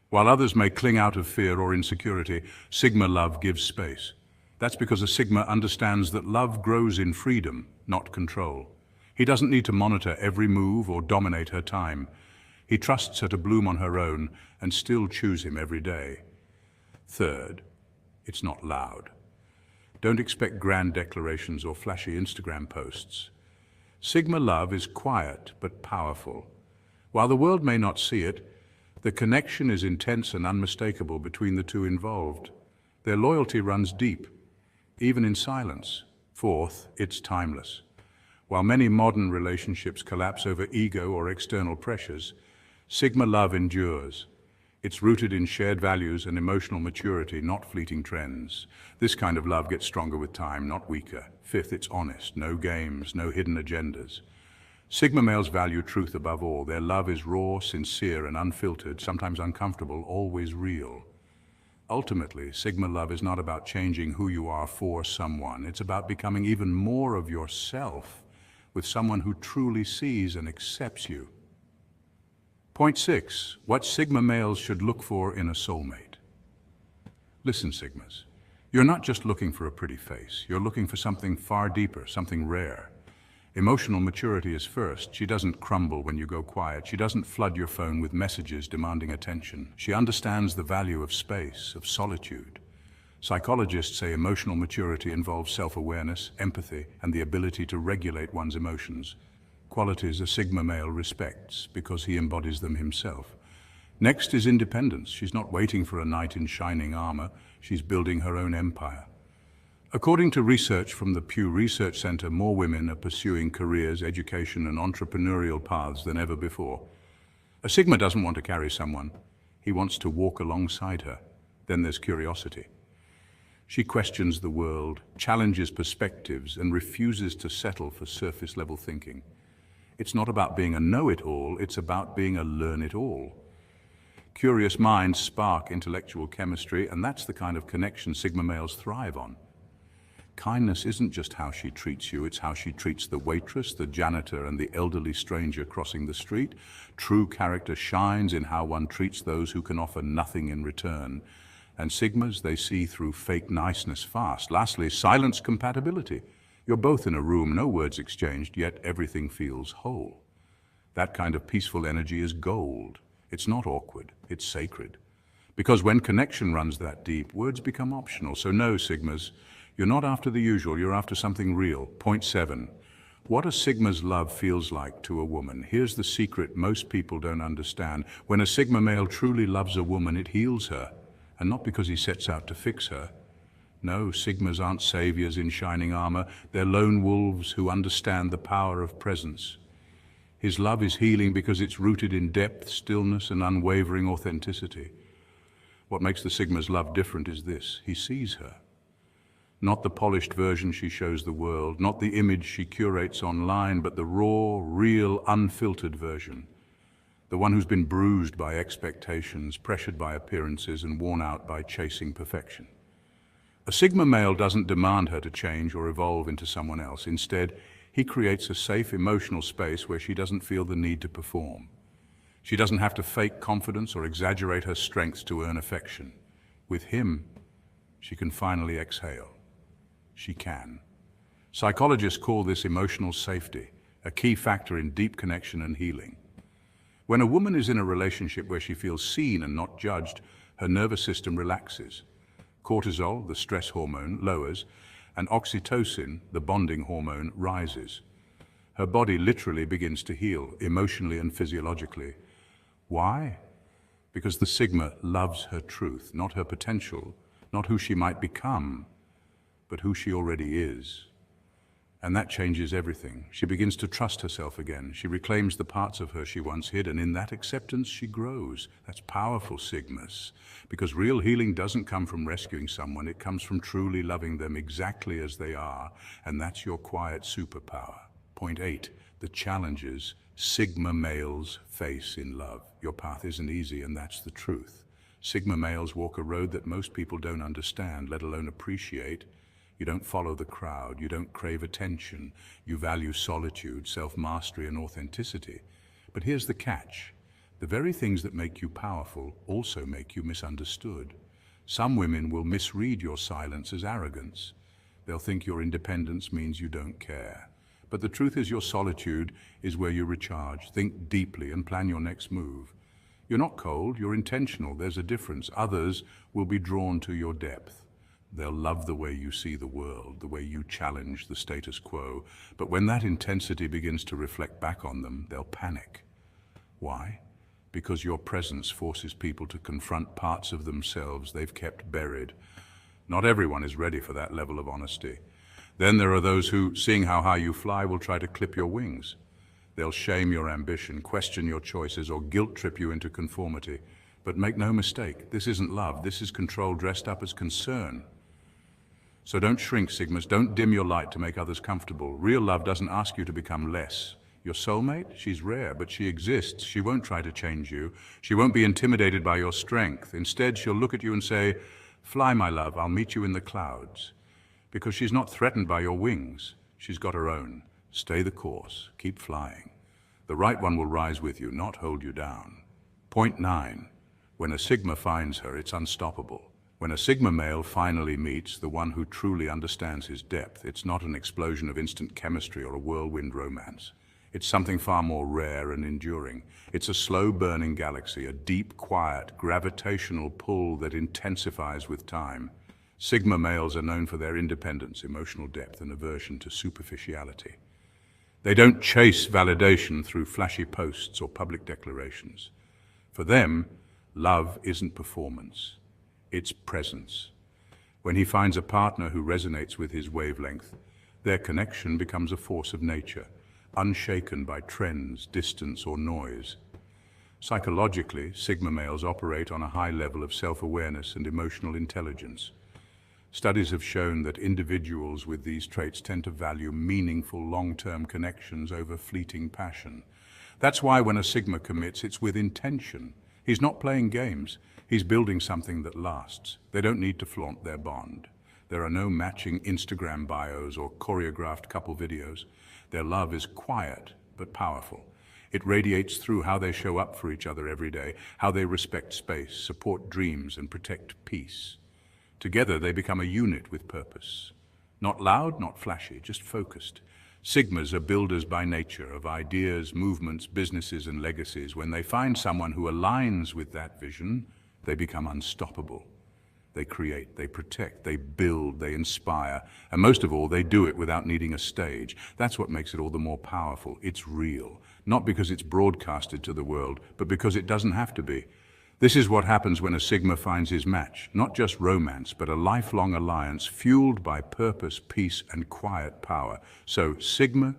While others may cling out of fear or insecurity, Sigma love gives space. That's because a Sigma understands that love grows in freedom, not control. He doesn't need to monitor every move or dominate her time. He trusts her to bloom on her own and still choose him every day. Third, it's not loud. Don't expect grand declarations or flashy Instagram posts. Sigma love is quiet but powerful. While the world may not see it, the connection is intense and unmistakable between the two involved. Their loyalty runs deep, even in silence. Fourth, it's timeless. While many modern relationships collapse over ego or external pressures, Sigma love endures. It's rooted in shared values and emotional maturity, not fleeting trends. This kind of love gets stronger with time, not weaker. Fifth, it's honest. No games, no hidden agendas. Sigma males value truth above all. Their love is raw, sincere, and unfiltered, sometimes uncomfortable, always real. Ultimately, Sigma love is not about changing who you are for someone. It's about becoming even more of yourself with someone who truly sees and accepts you. Point 6, what Sigma males should look for in a soulmate. Listen, Sigmas, you're not just looking for a pretty face. You're looking for something far deeper, something rare. Emotional maturity is first. She doesn't crumble when you go quiet. She doesn't flood your phone with messages demanding attention. She understands the value of space, of solitude. Psychologists say emotional maturity involves self-awareness, empathy, and the ability to regulate one's emotions. Qualities a Sigma male respects because he embodies them himself. Next is independence. She's not waiting for a knight in shining armor. She's building her own empire. According to research from the Pew Research Center, more women are pursuing careers, education, and entrepreneurial paths than ever before. A Sigma doesn't want to carry someone. He wants to walk alongside her. Then there's curiosity. She questions the world, challenges perspectives, and refuses to settle for surface-level thinking. It's not about being a know-it-all, it's about being a learn-it-all. Curious minds spark intellectual chemistry, and that's the kind of connection Sigma males thrive on. Kindness isn't just how she treats you, it's how she treats the waitress, the janitor, and the elderly stranger crossing the street. True character shines in how one treats those who can offer nothing in return. And Sigmas, they see through fake niceness fast. Lastly, silence compatibility. You're both in a room, no words exchanged, yet everything feels whole. That kind of peaceful energy is gold. It's not awkward, it's sacred. Because when connection runs that deep, words become optional. So no, Sigmas, you're not after the usual, you're after something real. Point 7. What a Sigma's love feels like to a woman. Here's the secret most people don't understand. When a Sigma male truly loves a woman, it heals her. And not because he sets out to fix her. No, Sigmas aren't saviors in shining armor. They're lone wolves who understand the power of presence. His love is healing because it's rooted in depth, stillness, and unwavering authenticity. What makes the Sigma's love different is this: he sees her. Not the polished version she shows the world, not the image she curates online, but the raw, real, unfiltered version. The one who's been bruised by expectations, pressured by appearances, and worn out by chasing perfection. A Sigma male doesn't demand her to change or evolve into someone else. Instead, he creates a safe emotional space where she doesn't feel the need to perform. She doesn't have to fake confidence or exaggerate her strengths to earn affection. With him, she can finally exhale. She can. Psychologists call this emotional safety, a key factor in deep connection and healing. When a woman is in a relationship where she feels seen and not judged, her nervous system relaxes. Cortisol, the stress hormone, lowers, and oxytocin, the bonding hormone, rises. Her body literally begins to heal, emotionally and physiologically. Why? Because the Sigma loves her truth, not her potential, not who she might become, but who she already is. And that changes everything. She begins to trust herself again. She reclaims the parts of her she once hid, and in that acceptance she grows. That's powerful, Sigmas. Because real healing doesn't come from rescuing someone, it comes from truly loving them exactly as they are, and that's your quiet superpower. Point 8, the challenges Sigma males face in love. Your path isn't easy, and that's the truth. Sigma males walk a road that most people don't understand, let alone appreciate. You don't follow the crowd. You don't crave attention. You value solitude, self-mastery, and authenticity. But here's the catch. The very things that make you powerful also make you misunderstood. Some women will misread your silence as arrogance. They'll think your independence means you don't care. But the truth is your solitude is where you recharge, think deeply, and plan your next move. You're not cold, you're intentional. There's a difference. Others will be drawn to your depth. They'll love the way you see the world, the way you challenge the status quo. But when that intensity begins to reflect back on them, they'll panic. Why? Because your presence forces people to confront parts of themselves they've kept buried. Not everyone is ready for that level of honesty. Then there are those who, seeing how high you fly, will try to clip your wings. They'll shame your ambition, question your choices, or guilt trip you into conformity. But make no mistake, this isn't love, this is control dressed up as concern. So don't shrink, Sigmas, don't dim your light to make others comfortable. Real love doesn't ask you to become less. Your soulmate, she's rare, but she exists. She won't try to change you. She won't be intimidated by your strength. Instead, she'll look at you and say, "Fly, my love, I'll meet you in the clouds." Because she's not threatened by your wings. She's got her own. Stay the course. Keep flying. The right one will rise with you, not hold you down. Point 9. When a Sigma finds her, it's unstoppable. When a Sigma male finally meets the one who truly understands his depth, it's not an explosion of instant chemistry or a whirlwind romance. It's something far more rare and enduring. It's a slow-burning galaxy, a deep, quiet, gravitational pull that intensifies with time. Sigma males are known for their independence, emotional depth, and aversion to superficiality. They don't chase validation through flashy posts or public declarations. For them, love isn't performance, it's presence. When he finds a partner who resonates with his wavelength, their connection becomes a force of nature, unshaken by trends, distance, or noise. Psychologically, Sigma males operate on a high level of self-awareness and emotional intelligence. Studies have shown that individuals with these traits tend to value meaningful long-term connections over fleeting passion. That's why when a Sigma commits, it's with intention. He's not playing games. He's building something that lasts. They don't need to flaunt their bond. There are no matching Instagram bios or choreographed couple videos. Their love is quiet but powerful. It radiates through how they show up for each other every day, how they respect space, support dreams, and protect peace. Together they become a unit with purpose. Not loud, not flashy, just focused. Sigmas are builders by nature of ideas, movements, businesses, and legacies. When they find someone who aligns with that vision, they become unstoppable. They create, they protect, they build, they inspire, and most of all, they do it without needing a stage. That's what makes it all the more powerful. It's real, not because it's broadcasted to the world, but because it doesn't have to be. This is what happens when a Sigma finds his match, not just romance, but a lifelong alliance fueled by purpose, peace, and quiet power. So, Sigma,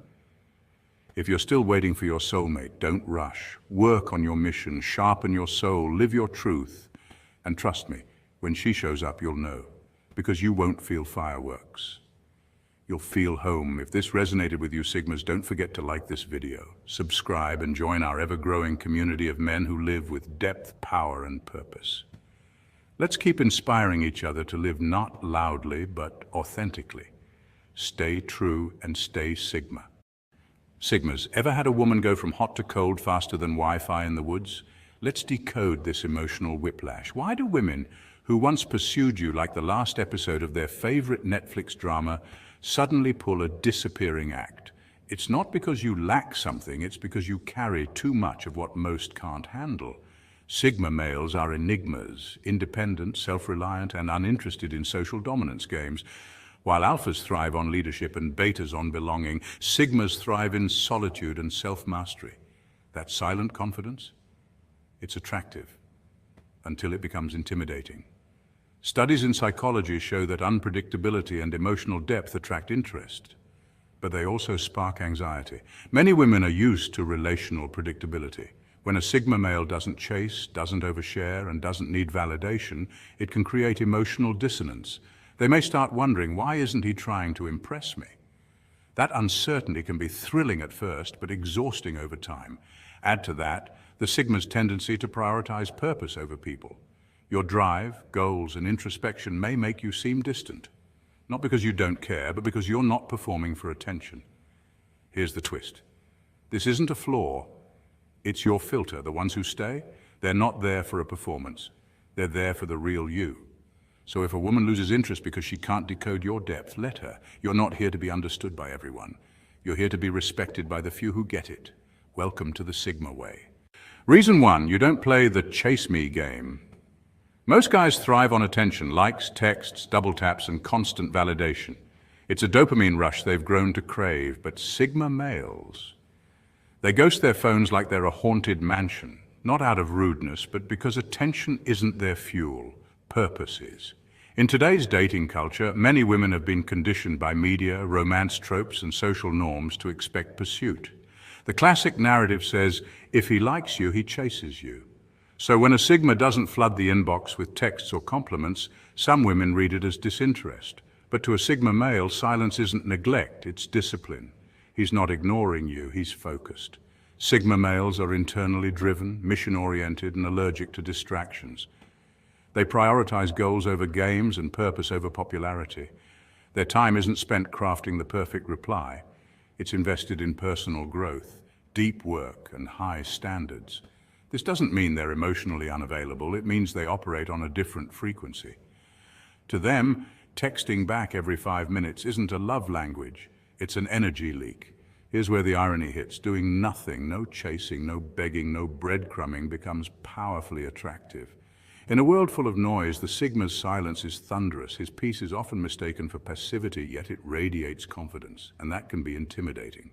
if you're still waiting for your soulmate, don't rush. Work on your mission, sharpen your soul, live your truth. And trust me, when she shows up, you'll know, because you won't feel fireworks. You'll feel home. If this resonated with you, Sigmas, don't forget to like this video, subscribe, and join our ever-growing community of men who live with depth, power, and purpose. Let's keep inspiring each other to live not loudly, but authentically. Stay true and stay Sigma. Sigmas, ever had a woman go from hot to cold faster than Wi-Fi in the woods? Let's decode this emotional whiplash. Why do women who once pursued you like the last episode of their favorite Netflix drama suddenly pull a disappearing act? It's not because you lack something, it's because you carry too much of what most can't handle. Sigma males are enigmas, independent, self-reliant, and uninterested in social dominance games. While alphas thrive on leadership and betas on belonging, Sigmas thrive in solitude and self-mastery. That silent confidence, it's attractive until it becomes intimidating. Studies in psychology show that unpredictability and emotional depth attract interest, but they also spark anxiety. Many women are used to relational predictability. When a Sigma male doesn't chase, doesn't overshare, and doesn't need validation, it can create emotional dissonance. They may start wondering, why isn't he trying to impress me? That uncertainty can be thrilling at first, but exhausting over time. Add to that the Sigma's tendency to prioritize purpose over people. Your drive, goals, and introspection may make you seem distant, Not because you don't care, but because you're not performing for attention. Here's the twist. This isn't a flaw. It's your filter. The ones who stay, they're not there for a performance. They're there for the real you. So if a woman loses interest because she can't decode your depth, let her. You're not here to be understood by everyone. You're here to be respected by the few who get it. Welcome to the Sigma way. Reason 1, you don't play the chase me game. Most guys thrive on attention, likes, texts, double taps, and constant validation. It's a dopamine rush they've grown to crave, but Sigma males, they ghost their phones like they're a haunted mansion, not out of rudeness, but because attention isn't their fuel, purpose is. In today's dating culture, many women have been conditioned by media, romance tropes, and social norms to expect pursuit. The classic narrative says, if he likes you, he chases you. So when a Sigma doesn't flood the inbox with texts or compliments, some women read it as disinterest. But to a Sigma male, silence isn't neglect, it's discipline. He's not ignoring you, he's focused. Sigma males are internally driven, mission-oriented, and allergic to distractions. They prioritize goals over games and purpose over popularity. Their time isn't spent crafting the perfect reply. It's invested in personal growth, deep work, and high standards. This doesn't mean they're emotionally unavailable. It means they operate on a different frequency. To them, texting back every 5 minutes isn't a love language. It's an energy leak. Here's where the irony hits. Doing nothing, no chasing, no begging, no breadcrumbing becomes powerfully attractive. In a world full of noise, the Sigma's silence is thunderous. His peace is often mistaken for passivity, yet it radiates confidence, and that can be intimidating.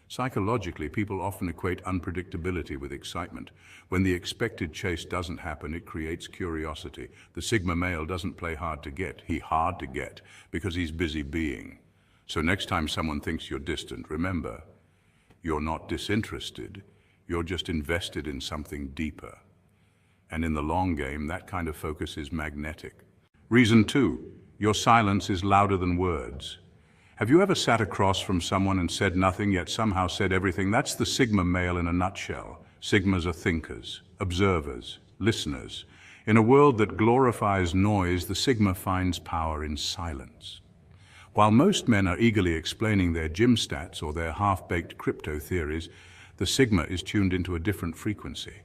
Psychologically, people often equate unpredictability with excitement. When the expected chase doesn't happen, it creates curiosity. The Sigma male doesn't play hard to get. He's hard to get because he's busy being. So next time someone thinks you're distant, remember, you're not disinterested. You're just invested in something deeper. And in the long game, that kind of focus is magnetic. Reason 2, your silence is louder than words. Have you ever sat across from someone and said nothing, yet somehow said everything? That's the Sigma male in a nutshell. Sigmas are thinkers, observers, listeners. In a world that glorifies noise, the Sigma finds power in silence. While most men are eagerly explaining their gym stats or their half-baked crypto theories, the Sigma is tuned into a different frequency.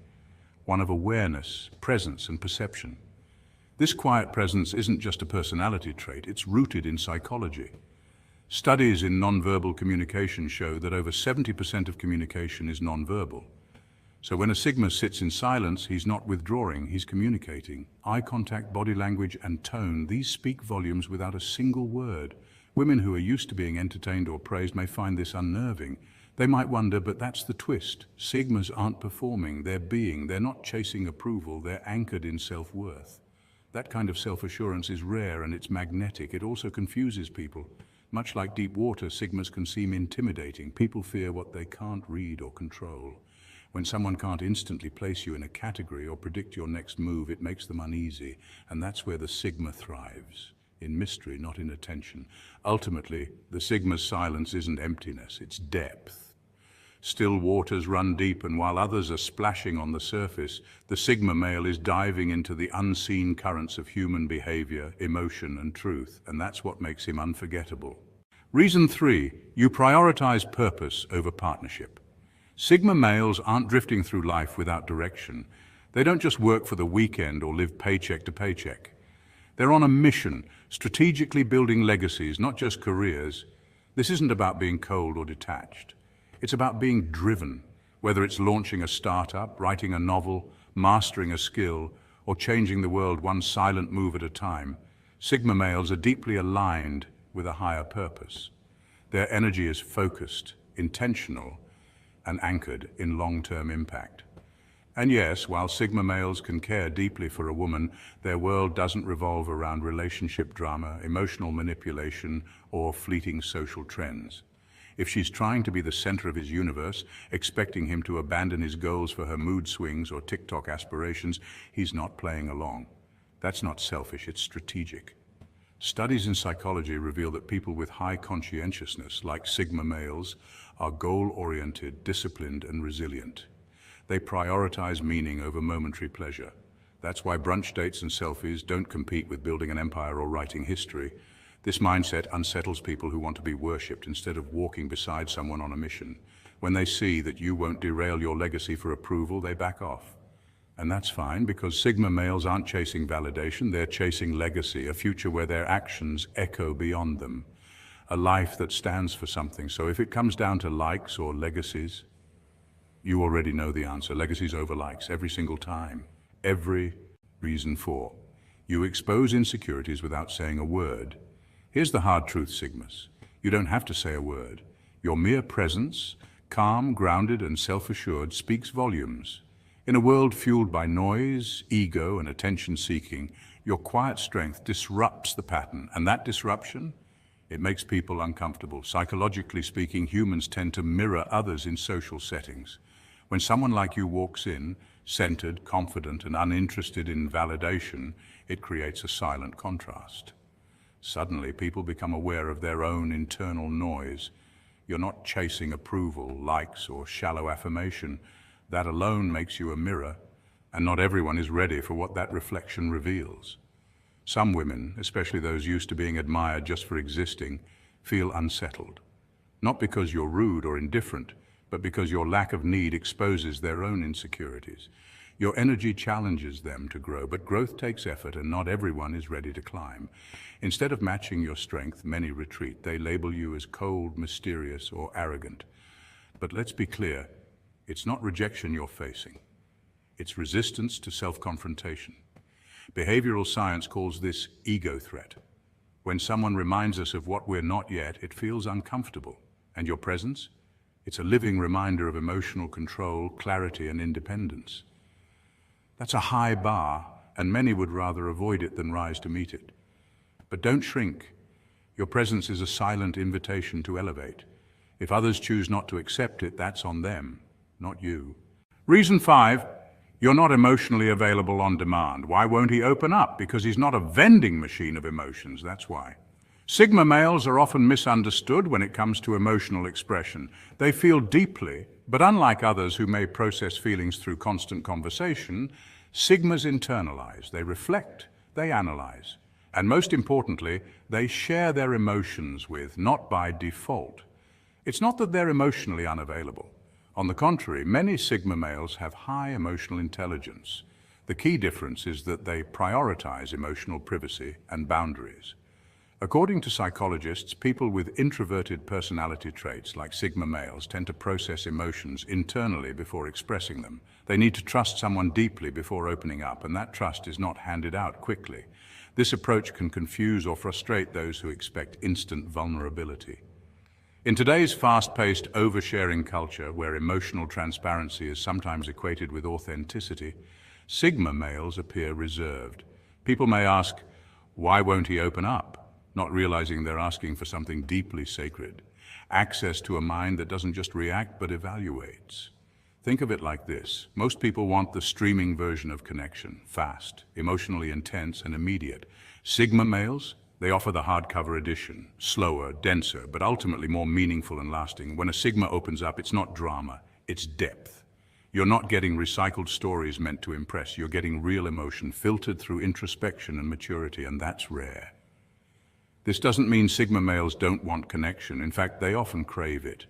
One of awareness, presence, and perception. This quiet presence isn't just a personality trait, it's rooted in psychology. Studies in nonverbal communication show that over 70% of communication is nonverbal. So when a Sigma sits in silence, he's not withdrawing, he's communicating. Eye contact, body language, and tone, these speak volumes without a single word. Women who are used to being entertained or praised may find this unnerving. They might wonder, but that's the twist. Sigmas aren't performing, they're being. They're not chasing approval, they're anchored in self-worth. That kind of self-assurance is rare and it's magnetic. It also confuses people. Much like deep water, Sigmas can seem intimidating. People fear what they can't read or control. When someone can't instantly place you in a category or predict your next move, it makes them uneasy. And that's where the Sigma thrives. In mystery, not in attention. Ultimately, the Sigma's silence isn't emptiness, it's depth. Still waters run deep, and while others are splashing on the surface, the Sigma male is diving into the unseen currents of human behavior, emotion, and truth, and that's what makes him unforgettable. Reason 3, you prioritize purpose over partnership. Sigma males aren't drifting through life without direction. They don't just work for the weekend or live paycheck to paycheck. They're on a mission, strategically building legacies, not just careers. This isn't about being cold or detached. It's about being driven, whether it's launching a startup, writing a novel, mastering a skill, or changing the world one silent move at a time. Sigma males are deeply aligned with a higher purpose. Their energy is focused, intentional, and anchored in long-term impact. And yes, while Sigma males can care deeply for a woman, their world doesn't revolve around relationship drama, emotional manipulation, or fleeting social trends. If she's trying to be the center of his universe, expecting him to abandon his goals for her mood swings or TikTok aspirations, he's not playing along. That's not selfish, it's strategic. Studies in psychology reveal that people with high conscientiousness, like Sigma males, are goal-oriented, disciplined, and resilient. They prioritize meaning over momentary pleasure. That's why brunch dates and selfies don't compete with building an empire or writing history. This mindset unsettles people who want to be worshipped instead of walking beside someone on a mission. When they see that you won't derail your legacy for approval, they back off. And that's fine, because Sigma males aren't chasing validation, they're chasing legacy, a future where their actions echo beyond them, a life that stands for something. So if it comes down to likes or legacies, you already know the answer. Legacies over likes every single time. Every reason for. You expose insecurities without saying a word. Here's the hard truth, Sigmas. You don't have to say a word. Your mere presence, calm, grounded, and self-assured, speaks volumes. In a world fueled by noise, ego, and attention-seeking, your quiet strength disrupts the pattern, and that disruption, it makes people uncomfortable. Psychologically speaking, humans tend to mirror others in social settings. When someone like you walks in, centered, confident, and uninterested in validation, it creates a silent contrast. Suddenly, people become aware of their own internal noise. You're not chasing approval, likes, or shallow affirmation. That alone makes you a mirror, and not everyone is ready for what that reflection reveals. Some women, especially those used to being admired just for existing, feel unsettled. Not because you're rude or indifferent, but because your lack of need exposes their own insecurities. Your energy challenges them to grow, but growth takes effort, and not everyone is ready to climb. Instead of matching your strength, many retreat. They label you as cold, mysterious, or arrogant. But let's be clear, it's not rejection you're facing. It's resistance to self-confrontation. Behavioral science calls this ego threat. When someone reminds us of what we're not yet, it feels uncomfortable. And your presence? It's a living reminder of emotional control, clarity, and independence. That's a high bar, and many would rather avoid it than rise to meet it. But don't shrink. Your presence is a silent invitation to elevate. If others choose not to accept it, that's on them, not you. Reason 5, you're not emotionally available on demand. Why won't he open up? Because he's not a vending machine of emotions, that's why. Sigma males are often misunderstood when it comes to emotional expression. They feel deeply, but unlike others who may process feelings through constant conversation, Sigmas internalize, they reflect, they analyze. And most importantly, they share their emotions with, not by default. It's not that they're emotionally unavailable. On the contrary, many Sigma males have high emotional intelligence. The key difference is that they prioritize emotional privacy and boundaries. According to psychologists, people with introverted personality traits, like Sigma males, tend to process emotions internally before expressing them. They need to trust someone deeply before opening up, and that trust is not handed out quickly. This approach can confuse or frustrate those who expect instant vulnerability. In today's fast-paced, oversharing culture, where emotional transparency is sometimes equated with authenticity, Sigma males appear reserved. People may ask, why won't he open up? Not realizing they're asking for something deeply sacred, access to a mind that doesn't just react but evaluates. Think of it like this. Most people want the streaming version of connection, fast, emotionally intense, and immediate. Sigma males, they offer the hardcover edition, slower, denser, but ultimately more meaningful and lasting. When a Sigma opens up, it's not drama, it's depth. You're not getting recycled stories meant to impress. You're getting real emotion, filtered through introspection and maturity, and that's rare. This doesn't mean Sigma males don't want connection. In fact, they often crave it,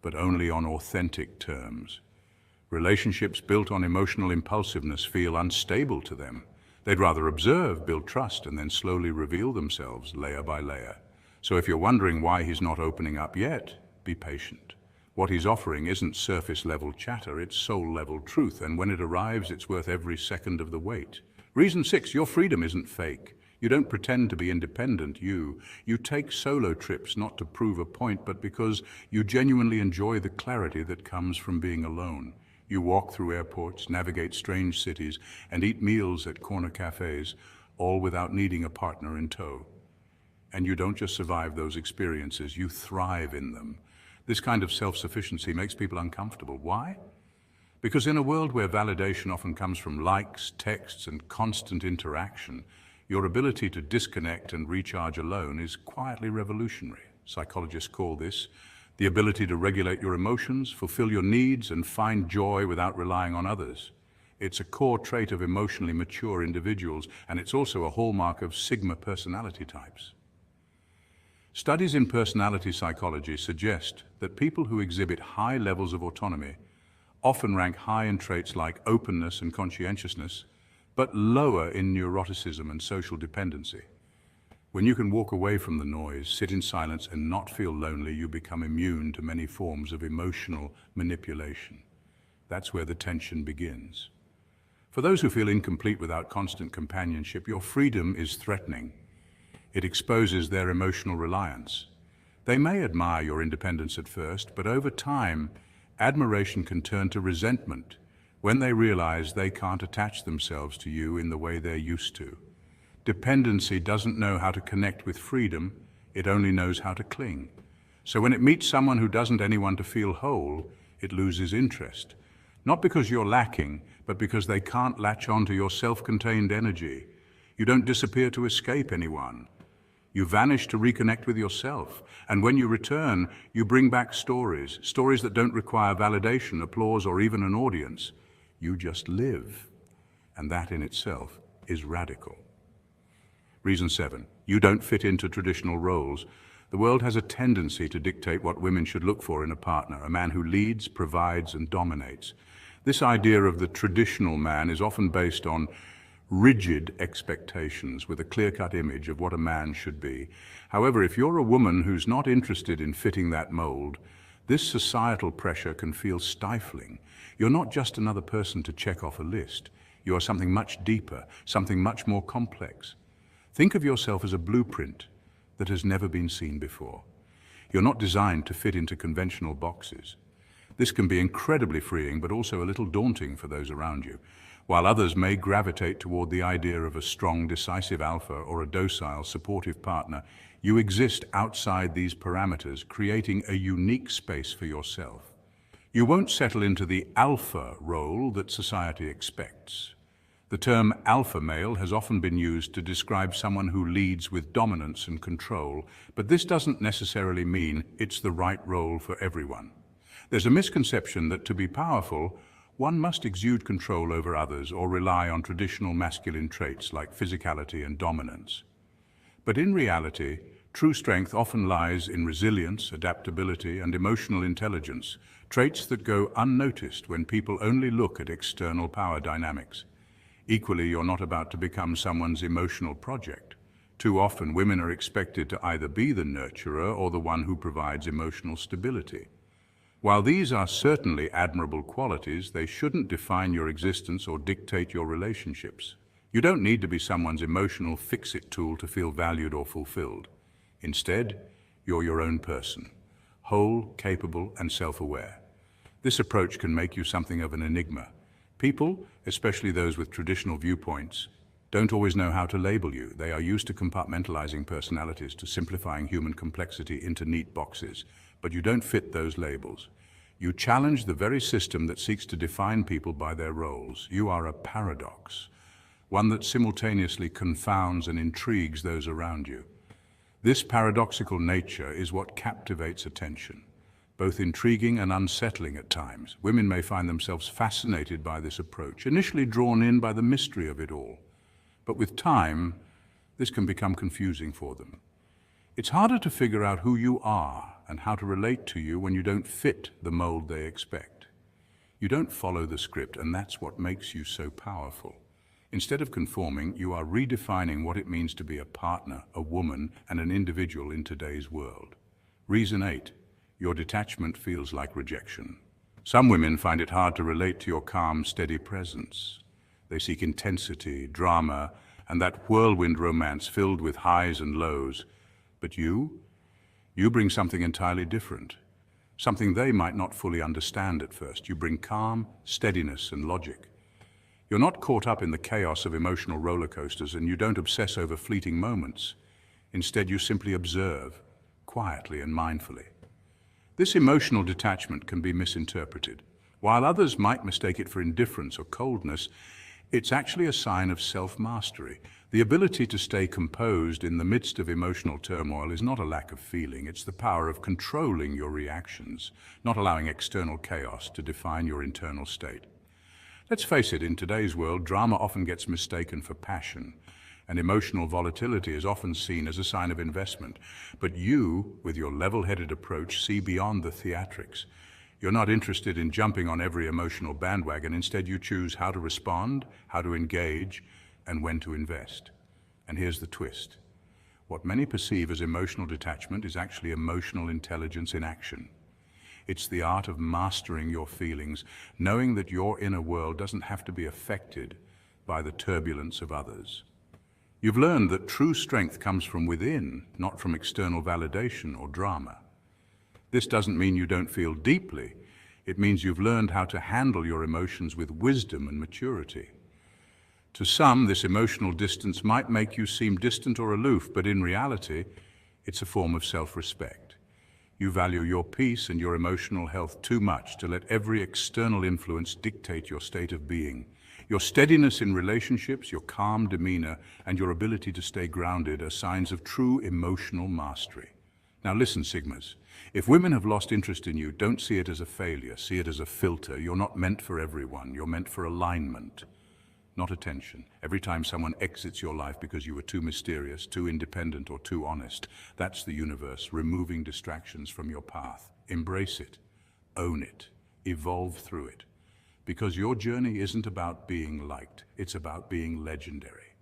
but only on authentic terms. Relationships built on emotional impulsiveness feel unstable to them. They'd rather observe, build trust, and then slowly reveal themselves layer by layer. So if you're wondering why he's not opening up yet, be patient. What he's offering isn't surface-level chatter, it's soul-level truth, and when it arrives, it's worth every second of the wait. Reason 6, your freedom isn't fake. You don't pretend to be independent, you take solo trips not to prove a point, but because you genuinely enjoy the clarity that comes from being alone. You walk through airports, navigate strange cities, and eat meals at corner cafes, all without needing a partner in tow. And you don't just survive those experiences, you thrive in them. This kind of self-sufficiency makes people uncomfortable. Why? Because in a world where validation often comes from likes, texts, and constant interaction, your ability to disconnect and recharge alone is quietly revolutionary. Psychologists call this the ability to regulate your emotions, fulfill your needs, and find joy without relying on others. It's a core trait of emotionally mature individuals, and it's also a hallmark of Sigma personality types. Studies in personality psychology suggest that people who exhibit high levels of autonomy often rank high in traits like openness and conscientiousness, but lower in neuroticism and social dependency. When you can walk away from the noise, sit in silence, and not feel lonely, you become immune to many forms of emotional manipulation. That's where the tension begins. For those who feel incomplete without constant companionship, your freedom is threatening. It exposes their emotional reliance. They may admire your independence at first, but over time, admiration can turn to resentment when they realize they can't attach themselves to you in the way they're used to. Dependency doesn't know how to connect with freedom, it only knows how to cling. So when it meets someone who doesn't want anyone to feel whole, it loses interest. Not because you're lacking, but because they can't latch on to your self-contained energy. You don't disappear to escape anyone. You vanish to reconnect with yourself. And when you return, you bring back stories that don't require validation, applause, or even an audience. You just live. And that in itself is radical. Reason 7, you don't fit into traditional roles. The world has a tendency to dictate what women should look for in a partner, a man who leads, provides, and dominates. This idea of the traditional man is often based on rigid expectations with a clear-cut image of what a man should be. However, if you're a woman who's not interested in fitting that mold, this societal pressure can feel stifling. You're not just another person to check off a list. You are something much deeper, something much more complex. Think of yourself as a blueprint that has never been seen before. You're not designed to fit into conventional boxes. This can be incredibly freeing, but also a little daunting for those around you. While others may gravitate toward the idea of a strong, decisive alpha or a docile, supportive partner, you exist outside these parameters, creating a unique space for yourself. You won't settle into the alpha role that society expects. The term alpha male has often been used to describe someone who leads with dominance and control, but this doesn't necessarily mean it's the right role for everyone. There's a misconception that to be powerful, one must exude control over others or rely on traditional masculine traits like physicality and dominance. But in reality, true strength often lies in resilience, adaptability, and emotional intelligence, traits that go unnoticed when people only look at external power dynamics. Equally, you're not about to become someone's emotional project. Too often, women are expected to either be the nurturer or the one who provides emotional stability. While these are certainly admirable qualities, they shouldn't define your existence or dictate your relationships. You don't need to be someone's emotional fix-it tool to feel valued or fulfilled. Instead, you're your own person, whole, capable, and self-aware. This approach can make you something of an enigma. People, especially those with traditional viewpoints, don't always know how to label you. They are used to compartmentalizing personalities, to simplifying human complexity into neat boxes. But you don't fit those labels. You challenge the very system that seeks to define people by their roles. You are a paradox, one that simultaneously confounds and intrigues those around you. This paradoxical nature is what captivates attention, both intriguing and unsettling at times. Women may find themselves fascinated by this approach, initially drawn in by the mystery of it all. But with time, this can become confusing for them. It's harder to figure out who you are and how to relate to you when you don't fit the mold they expect. You don't follow the script, and that's what makes you so powerful. Instead of conforming, you are redefining what it means to be a partner, a woman, and an individual in today's world. Reason 8. Your detachment feels like rejection. Some women find it hard to relate to your calm, steady presence. They seek intensity, drama, and that whirlwind romance filled with highs and lows. But you bring something entirely different, something they might not fully understand at first. You bring calm, steadiness, and logic. You're not caught up in the chaos of emotional roller coasters, and you don't obsess over fleeting moments. Instead, you simply observe, quietly and mindfully. This emotional detachment can be misinterpreted. While others might mistake it for indifference or coldness, it's actually a sign of self-mastery. The ability to stay composed in the midst of emotional turmoil is not a lack of feeling, it's the power of controlling your reactions, not allowing external chaos to define your internal state. Let's face it, in today's world, drama often gets mistaken for passion. And emotional volatility is often seen as a sign of investment. But you, with your level-headed approach, see beyond the theatrics. You're not interested in jumping on every emotional bandwagon. Instead, you choose how to respond, how to engage, and when to invest. And here's the twist. What many perceive as emotional detachment is actually emotional intelligence in action. It's the art of mastering your feelings, knowing that your inner world doesn't have to be affected by the turbulence of others. You've learned that true strength comes from within, not from external validation or drama. This doesn't mean you don't feel deeply. It means you've learned how to handle your emotions with wisdom and maturity. To some, this emotional distance might make you seem distant or aloof, but in reality, it's a form of self-respect. You value your peace and your emotional health too much to let every external influence dictate your state of being. Your steadiness in relationships, your calm demeanor, and your ability to stay grounded are signs of true emotional mastery. Now listen, Sigmas. If women have lost interest in you, don't see it as a failure. See it as a filter. You're not meant for everyone. You're meant for alignment, not attention. Every time someone exits your life because you were too mysterious, too independent, or too honest, that's the universe removing distractions from your path. Embrace it. Own it. Evolve through it. Because your journey isn't about being liked. It's about being legendary.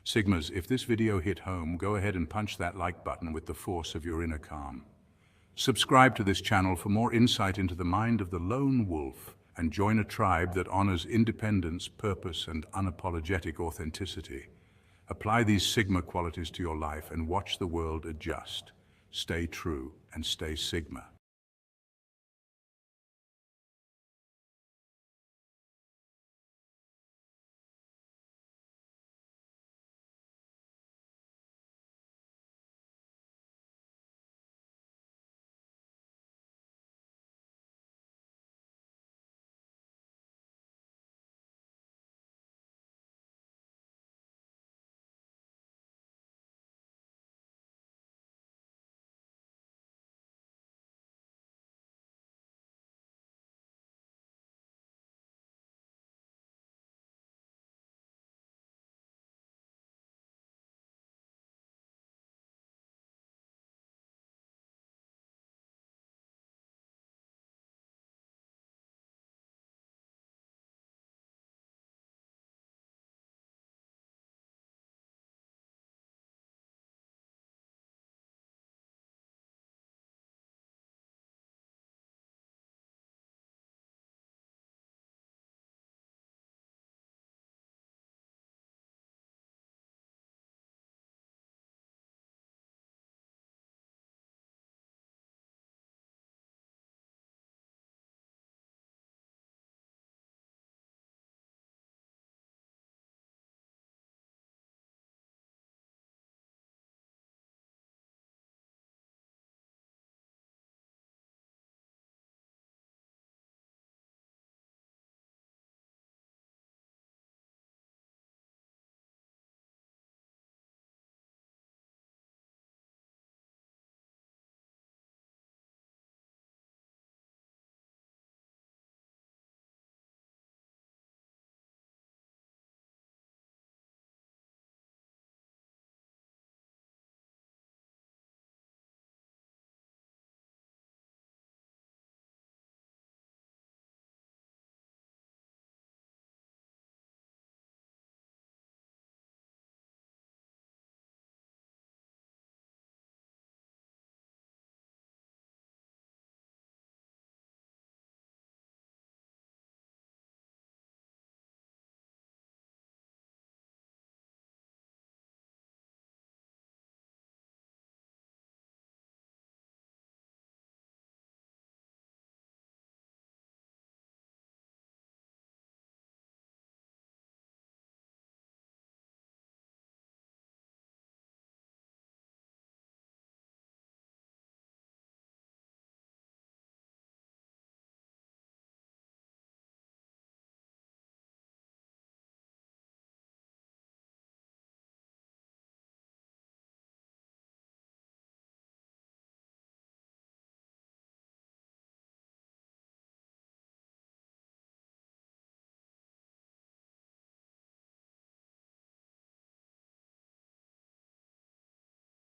Sigmas, if this video hit home, go ahead and punch that like button with the force of your inner calm. Subscribe to this channel for more insight into the mind of the lone wolf, and join a tribe that honors independence, purpose, and unapologetic authenticity. Apply these Sigma qualities to your life and watch the world adjust. Stay true and stay Sigma.